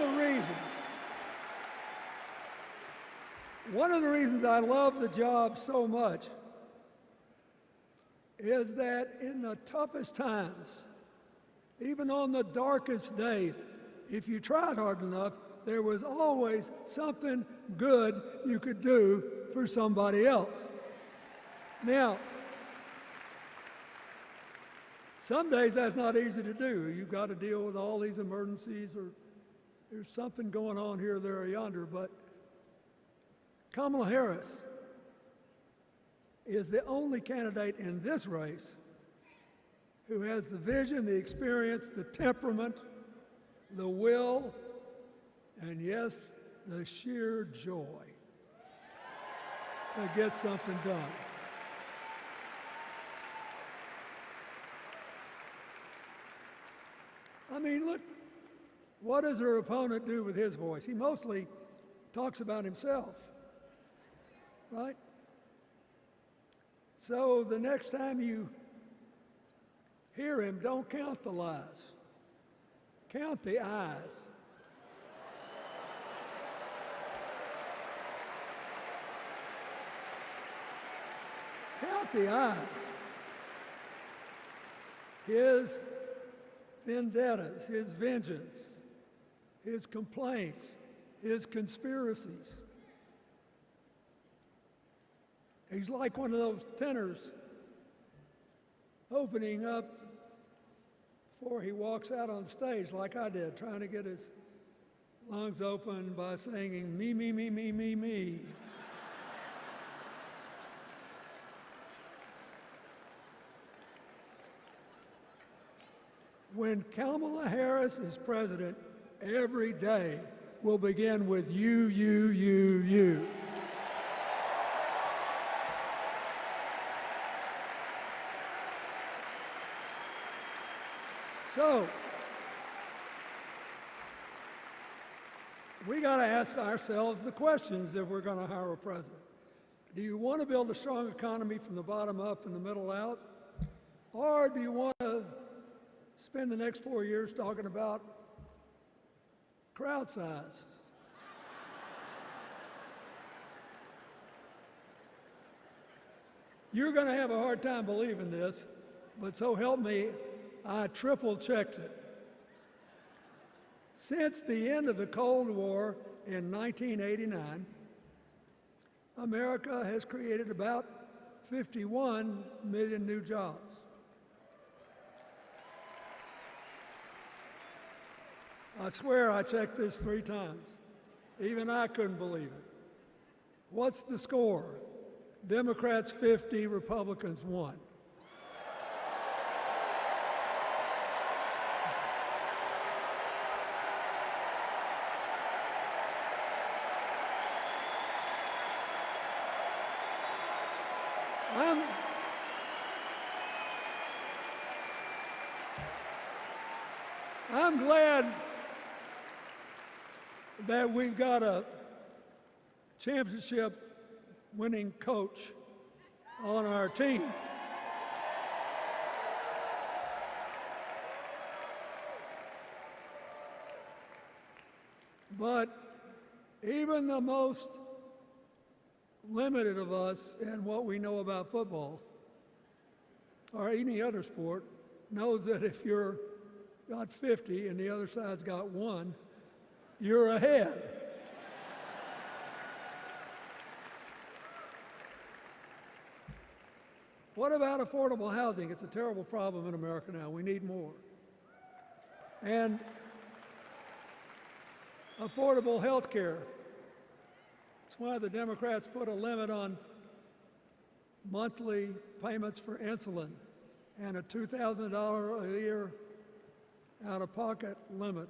the reasons I love the job so much is that in the toughest times, even on the darkest days, if you tried hard enough, there was always something good you could do for somebody else. Now, some days that's not easy to do. You've got to deal with all these emergencies, or there's something going on here, there, or yonder, but Kamala Harris is the only candidate in this race who has the vision, the experience, the temperament, the will, and yes, the sheer joy to get something done. I mean, look, what does her opponent do with his voice? He mostly talks about himself, right? So the next time you hear him, don't count the lies. Count the eyes. Count the eyes. His vendettas, his vengeance, his complaints, his conspiracies. He's like one of those tenors opening up before he walks out on stage, like I did, trying to get his lungs open by singing me, me, me, me, me, me. When Kamala Harris is president, every day will begin with you, you, you, you. So, we got to ask ourselves the questions if we're going to hire a president. Do you want to build a strong economy from the bottom up and the middle out? Or do you want to spend the next 4 years talking about crowd size? You're going to have a hard time believing this, but so help me, I triple-checked it. Since the end of the Cold War in 1989, America has created about 51 million new jobs. I swear I checked this 3 times. Even I couldn't believe it. What's the score? Democrats 50, Republicans 1. I'm glad that we've got a championship-winning coach on our team. But even the most limited of us in what we know about football or any other sport knows that if you're got 50 and the other side's got 1, you're ahead. What about affordable housing? It's a terrible problem in America now. We need more. And affordable health care. That's why the Democrats put a limit on monthly payments for insulin and a $2,000 a year out-of-pocket limit.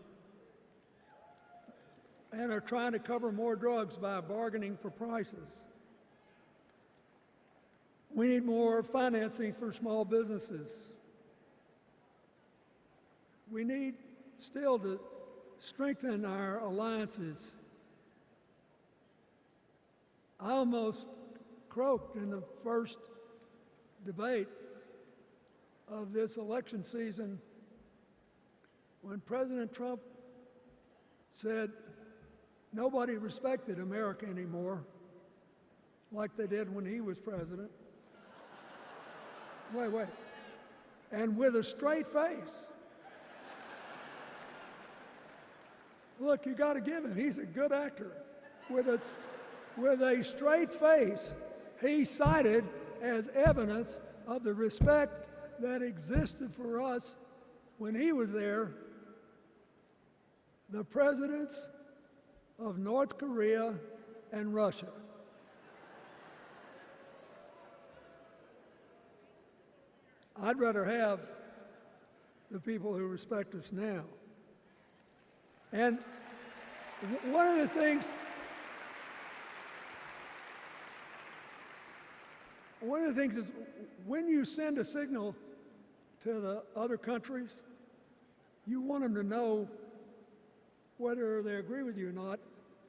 And are trying to cover more drugs by bargaining for prices. We need more financing for small businesses. We need still to strengthen our alliances. I almost croaked in the first debate of this election season when President Trump said nobody respected America anymore like they did when he was president. Wait. And with a straight face. Look, you got to give him. He's a good actor. With a straight face, he cited as evidence of the respect that existed for us when he was there the presidents of North Korea and Russia. I'd rather have the people who respect us now. And one of the things is when you send a signal to the other countries, you want them to know whether they agree with you or not,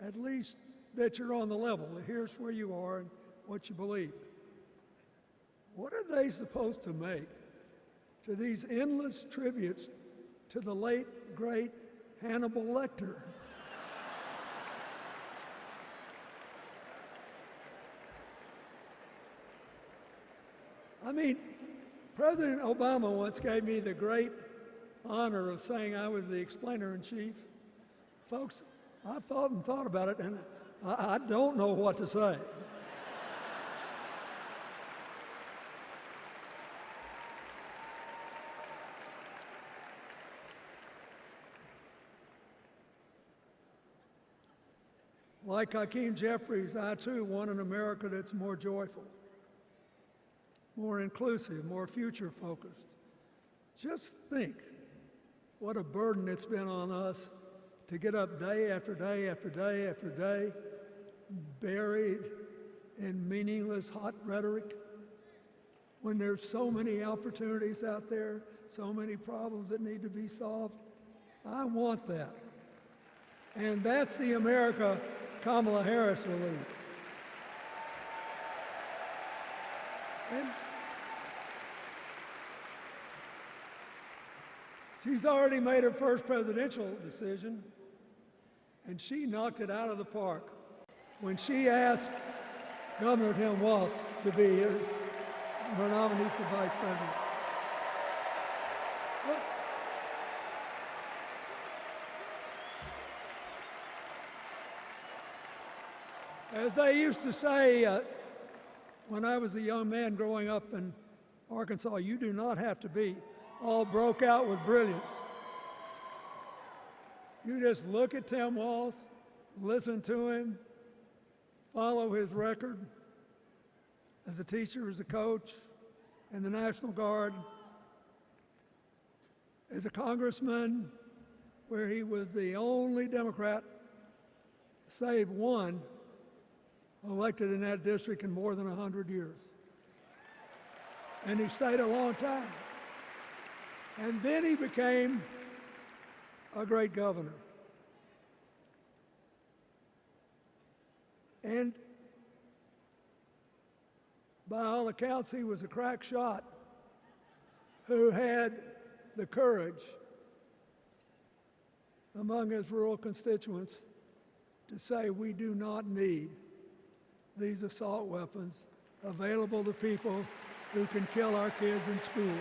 at least that you're on the level. Here's where you are and what you believe. What are they supposed to make to these endless tributes to the late, great Hannibal Lecter? I mean, President Obama once gave me the great honor of saying I was the explainer-in-chief. Folks, I've thought and thought about it, and I don't know what to say. Like Hakeem Jeffries, I too want an America that's more joyful, more inclusive, more future-focused. Just think what a burden it's been on us to get up day after day after day after day, buried in meaningless hot rhetoric, when there's so many opportunities out there, so many problems that need to be solved. I want that. And that's the America Kamala Harris will lead. And she's already made her first presidential decision, and she knocked it out of the park when she asked Governor Tim Walz to be her nominee for vice president. Look, as they used to say when I was a young man growing up in Arkansas, you do not have to be all broke out with brilliance. You just look at Tim Walz, listen to him, follow his record as a teacher, as a coach, in the National Guard, as a congressman, where he was the only Democrat, save one, elected in that district in more than 100 years. And he stayed a long time. And then he became a great governor. And by all accounts, he was a crack shot who had the courage among his rural constituents to say, we do not need these assault weapons available to people who can kill our kids in school.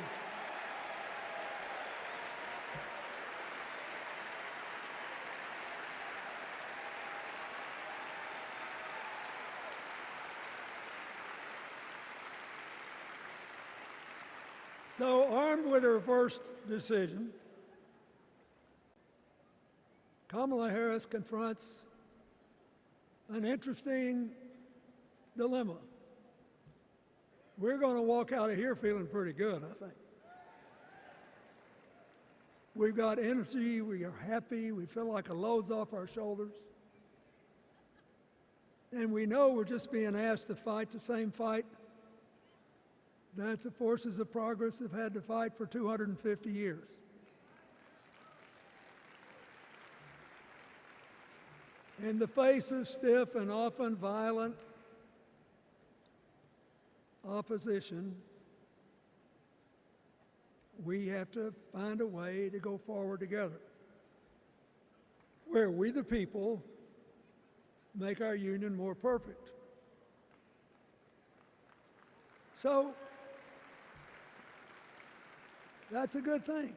So, armed with her first decision, Kamala Harris confronts an interesting dilemma. We're going to walk out of here feeling pretty good, I think. We've got energy, we are happy, we feel like a load's off our shoulders. And we know we're just being asked to fight the same fight that the forces of progress have had to fight for 250 years. In the face of stiff and often violent opposition, we have to find a way to go forward together, where we the people make our union more perfect. So, that's a good thing.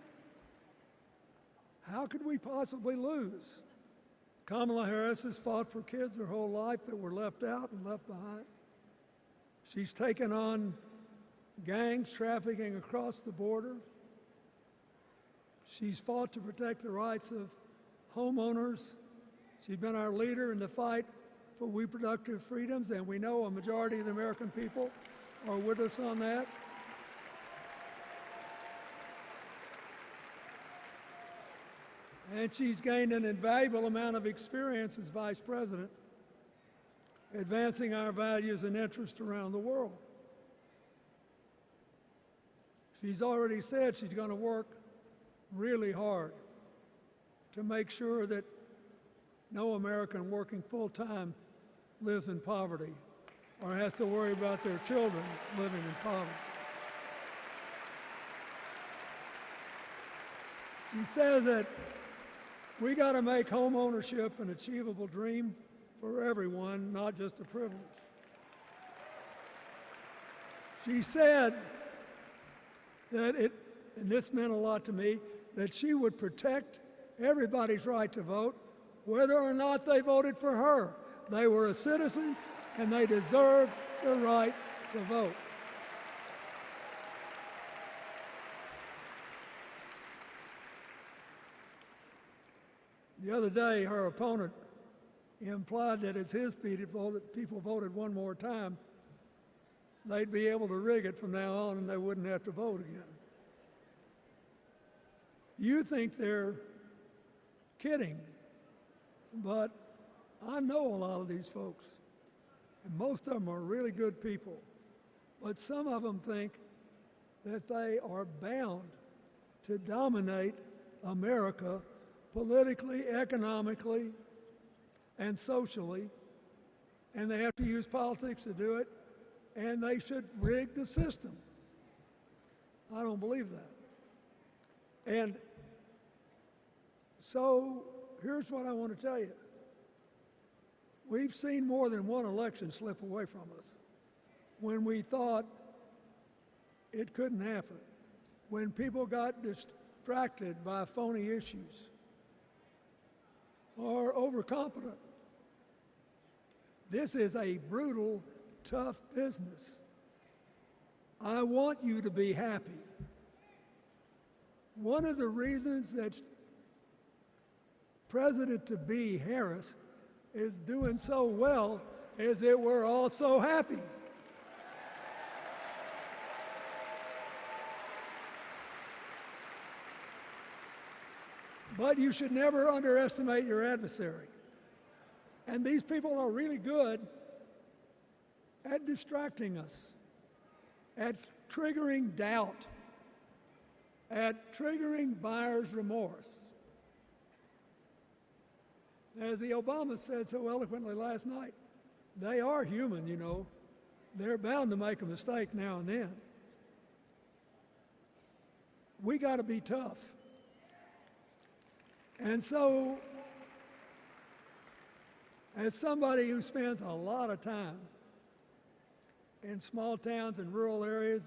How could we possibly lose? Kamala Harris has fought for kids her whole life that were left out and left behind. She's taken on gangs trafficking across the border. She's fought to protect the rights of homeowners. She's been our leader in the fight for reproductive freedoms, and we know a majority of the American people are with us on that. And she's gained an invaluable amount of experience as Vice President, advancing our values and interests around the world. She's already said she's going to work really hard to make sure that no American working full-time lives in poverty or has to worry about their children living in poverty. She says that we got to make home ownership an achievable dream for everyone, not just a privilege. She said that and this meant a lot to me, that she would protect everybody's right to vote, whether or not they voted for her. They were citizens and they deserved the right to vote. The other day, her opponent implied that as his people voted one more time, they'd be able to rig it from now on and they wouldn't have to vote again. You think they're kidding, but I know a lot of these folks, and most of them are really good people, but some of them think that they are bound to dominate America politically, economically, and socially, and they have to use politics to do it, and they should rig the system. I don't believe that. And so here's what I want to tell you. We've seen more than one election slip away from us when we thought it couldn't happen, when people got distracted by phony issues or overconfident. This is a brutal, tough business. I want you to be happy. One of the reasons that President-to-be Harris is doing so well is that we're all so happy. But you should never underestimate your adversary. And these people are really good at distracting us, at triggering doubt, at triggering buyer's remorse. As the Obama said so eloquently last night, they are human, you know. They're bound to make a mistake now and then. We got to be tough. And so, as somebody who spends a lot of time in small towns and rural areas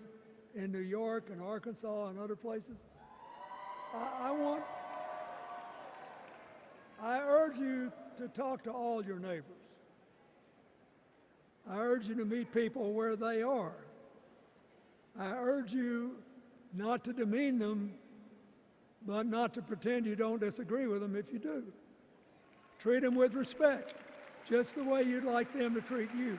in New York and Arkansas and other places, I urge you to talk to all your neighbors. I urge you to meet people where they are. I urge you not to demean them, but not to pretend you don't disagree with them if you do. Treat them with respect, just the way you'd like them to treat you.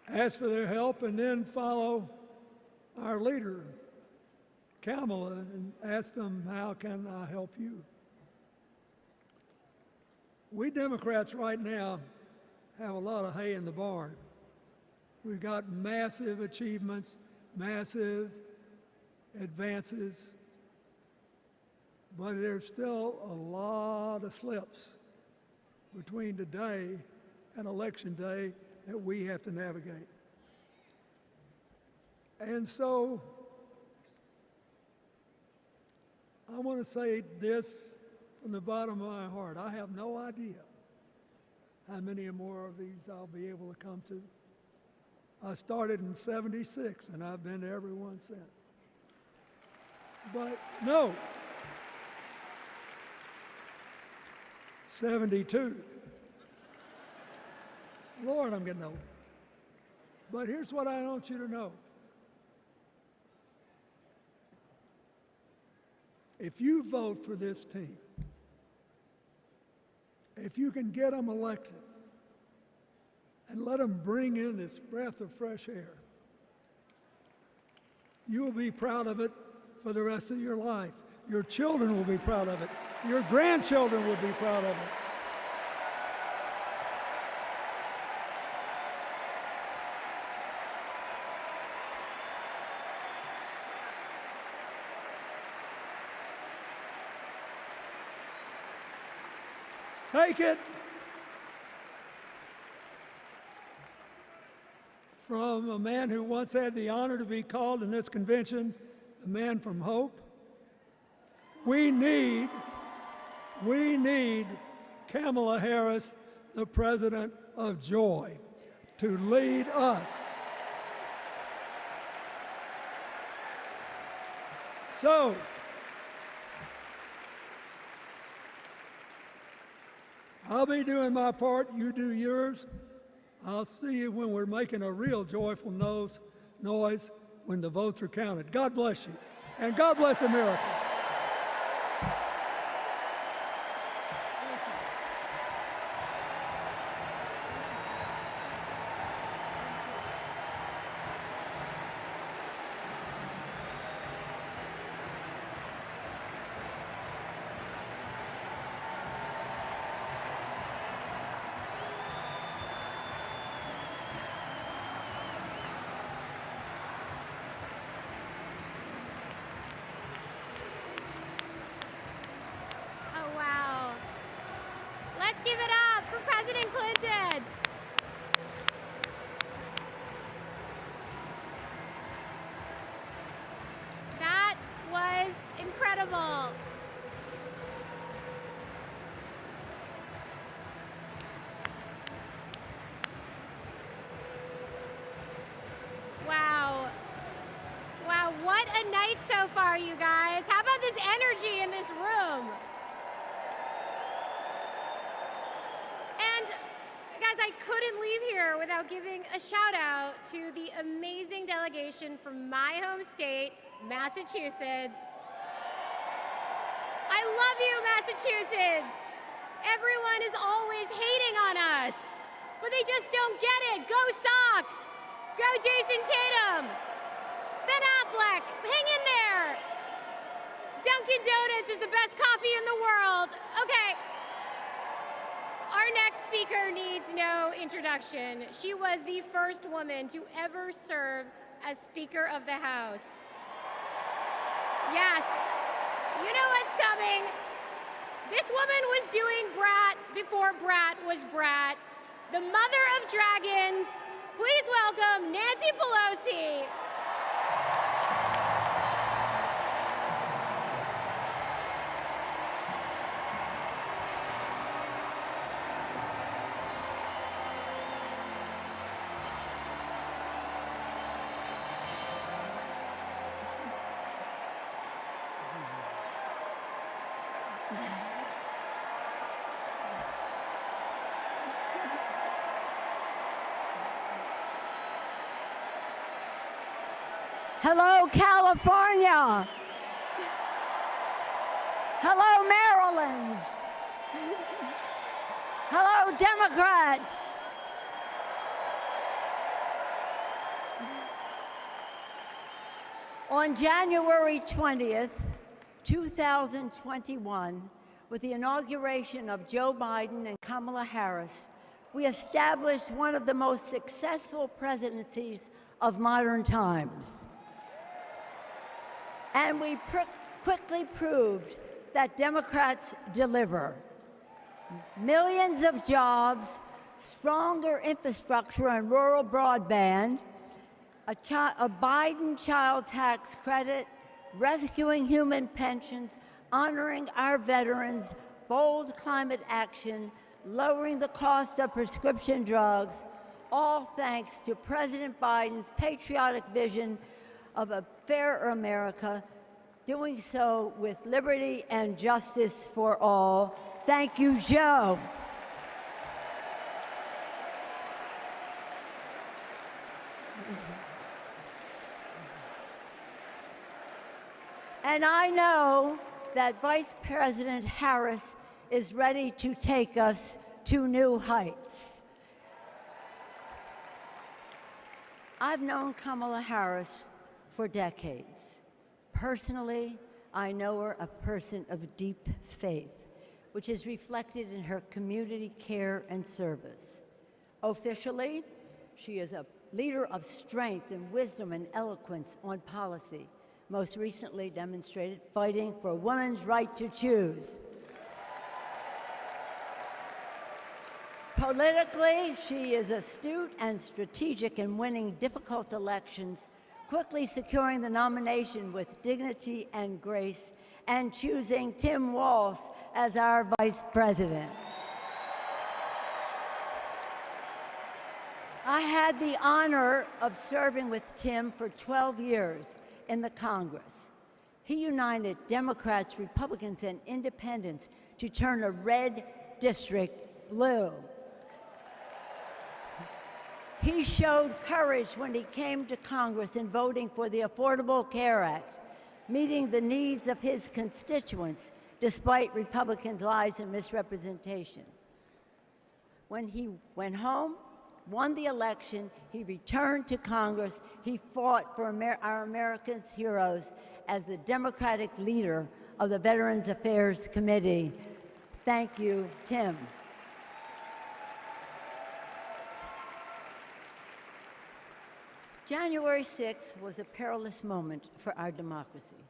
Ask for their help and then follow our leader, Kamala, and ask them, how can I help you? We Democrats right now have a lot of hay in the barn. We've got massive achievements, massive advances, but there's still a lot of slips between today and Election Day that we have to navigate. And so I want to say this from the bottom of my heart. I have no idea how many more of these I'll be able to come to. I started in '76, and I've been to every one since. But no, 72. Lord, I'm getting old. But here's what I want you to know. If you vote for this team, if you can get them elected and let them bring in this breath of fresh air, you will be proud of it for the rest of your life. Your children will be proud of it. Your grandchildren will be proud of it. Take it from a man who once had the honor to be called in this convention the man from hope. We need Kamala Harris, the president of joy, to lead us. So, I'll be doing my part, you do yours. I'll see you when we're making a real joyful noise when the votes are counted. God bless you, and God bless America. Let's give it up for President Clinton. That was incredible. Wow. Wow, what a night so far, you guys. How about this energy in this room? I couldn't leave here without giving a shout out to the amazing delegation from my home state, Massachusetts. I love you, Massachusetts. Everyone is always hating on us, but they just don't get it. Go Sox! Go Jason Tatum! Ben Affleck, hang in there! Dunkin' Donuts is the best coffee in the world. Okay. Our next speaker needs no introduction. She was the first woman to ever serve as Speaker of the House. Yes, you know what's coming. This woman was doing Brat before Brat was Brat. The mother of dragons. Please welcome Nancy Pelosi. Hello, California. Hello, Maryland. Hello, Democrats. On January 20th, 2021, with the inauguration of Joe Biden and Kamala Harris, we established one of the most successful presidencies of modern times. And we quickly proved that Democrats deliver. Millions of jobs, stronger infrastructure and rural broadband, a Biden child tax credit, rescuing human pensions, honoring our veterans, bold climate action, lowering the cost of prescription drugs, all thanks to President Biden's patriotic vision of a fairer America, doing so with liberty and justice for all. Thank you, Joe. And I know that Vice President Harris is ready to take us to new heights. I've known Kamala Harris for decades. Personally, I know her a person of deep faith, which is reflected in her community care and service. Officially, she is a leader of strength and wisdom and eloquence on policy, most recently demonstrated fighting for women's right to choose. Politically, she is astute and strategic in winning difficult elections, quickly securing the nomination with dignity and grace, and choosing Tim Walz as our vice president. I had the honor of serving with Tim for 12 years in the Congress. He united Democrats, Republicans, and independents to turn a red district blue. He showed courage when he came to Congress in voting for the Affordable Care Act, meeting the needs of his constituents despite Republicans' lies and misrepresentation. When he went home, won the election, he returned to Congress. He fought for our America's heroes as the Democratic leader of the Veterans Affairs Committee. Thank you, Tim. January 6th was a perilous moment for our democracy.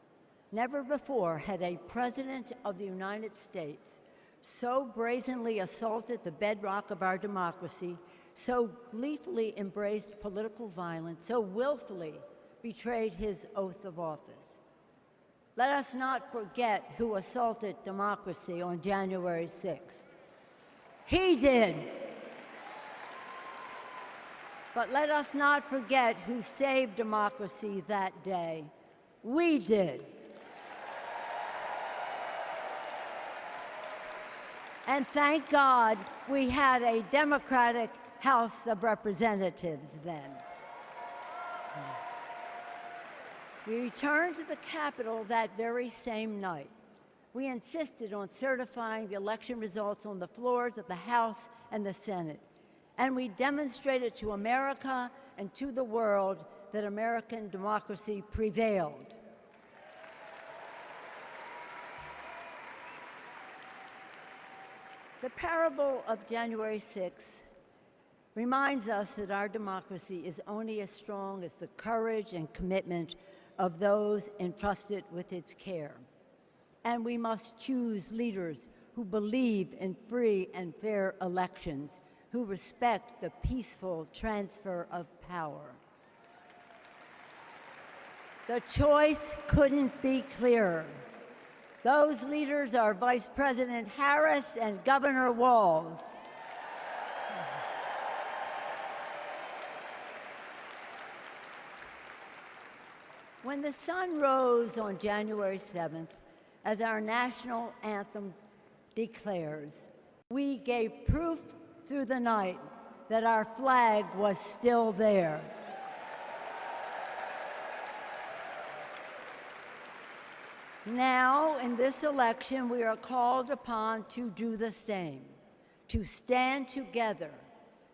Never before had a president of the United States so brazenly assaulted the bedrock of our democracy, so gleefully embraced political violence, so willfully betrayed his oath of office. Let us not forget who assaulted democracy on January 6th. He did. But let us not forget who saved democracy that day. We did. And thank God we had a Democratic House of Representatives then. We returned to the Capitol that very same night. We insisted on certifying the election results on the floors of the House and the Senate. And we demonstrated to America and to the world that American democracy prevailed. The parable of January 6th reminds us that our democracy is only as strong as the courage and commitment of those entrusted with its care. And we must choose leaders who believe in free and fair elections, who respect the peaceful transfer of power. The choice couldn't be clearer. Those leaders are Vice President Harris and Governor Walz. When the sun rose on January 7th, as our national anthem declares, we gave proof through the night that our flag was still there. Now, in this election, we are called upon to do the same, to stand together,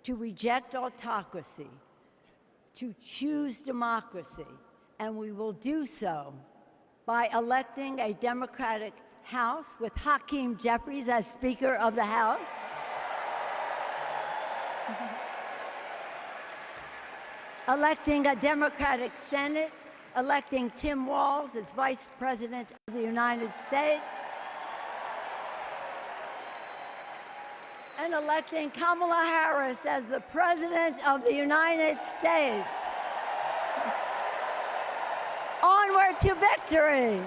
to reject autocracy, to choose democracy, and we will do so by electing a Democratic House with Hakeem Jeffries as Speaker of the House, electing a Democratic Senate, electing Tim Walz as Vice President of the United States, and electing Kamala Harris as the President of the United States. Onward to victory!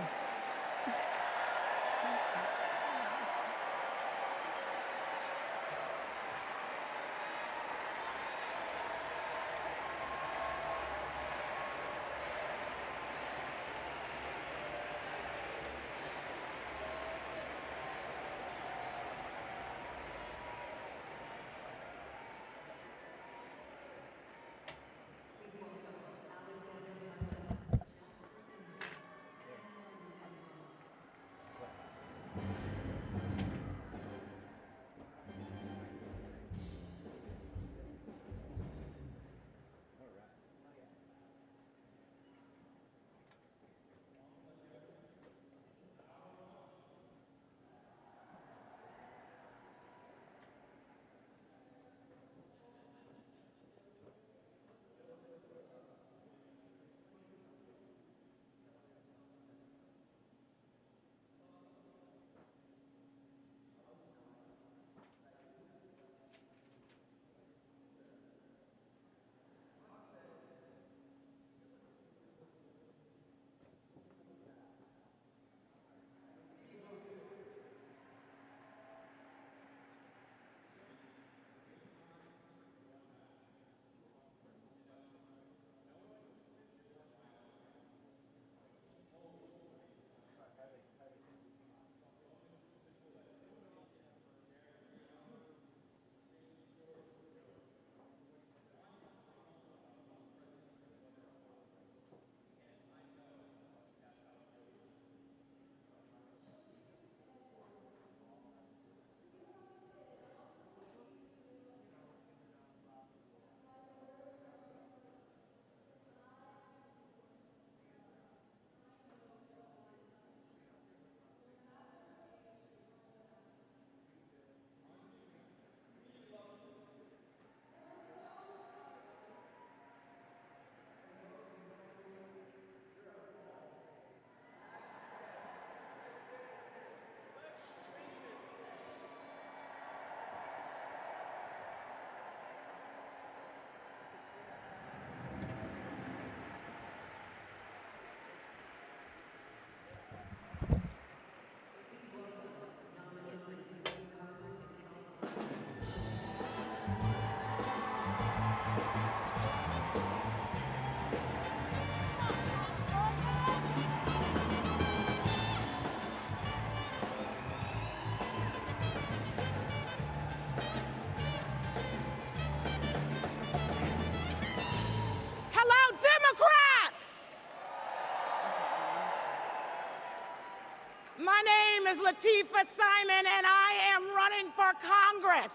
My name is Latifah Simon, and I am running for Congress.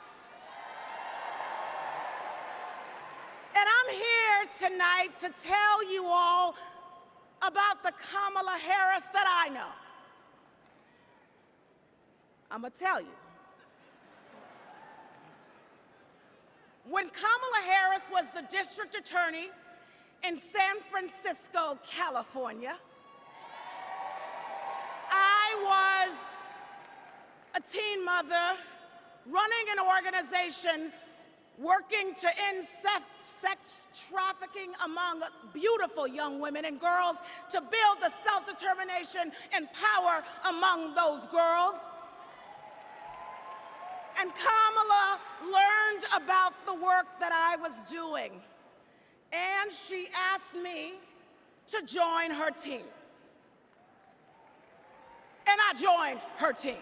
And I'm here tonight to tell you all about the Kamala Harris that I know. I'm gonna tell you. When Kamala Harris was the district attorney in San Francisco, California, I was a teen mother running an organization working to end sex trafficking among beautiful young women and girls, to build the self-determination and power among those girls. And Kamala learned about the work that I was doing, and she asked me to join her team. And I joined her team.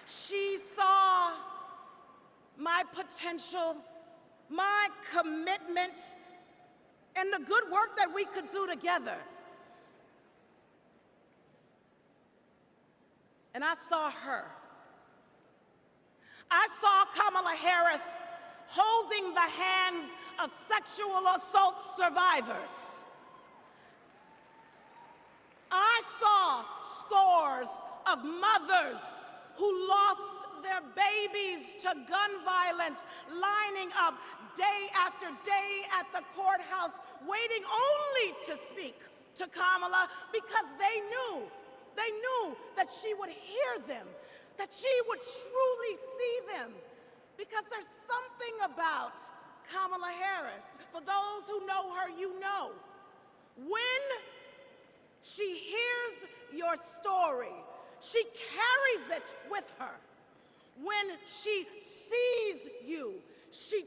She saw my potential, my commitment, and the good work that we could do together. and I saw her. I saw Kamala Harris holding the hands of sexual assault survivors. I saw scores of mothers who lost their babies to gun violence, lining up day after day at the courthouse, waiting only to speak to Kamala because they knew that she would hear them, that she would truly see them. Because there's something about Kamala Harris. For those who know her, you know. When she hears your story, she carries it with her. When she sees you, she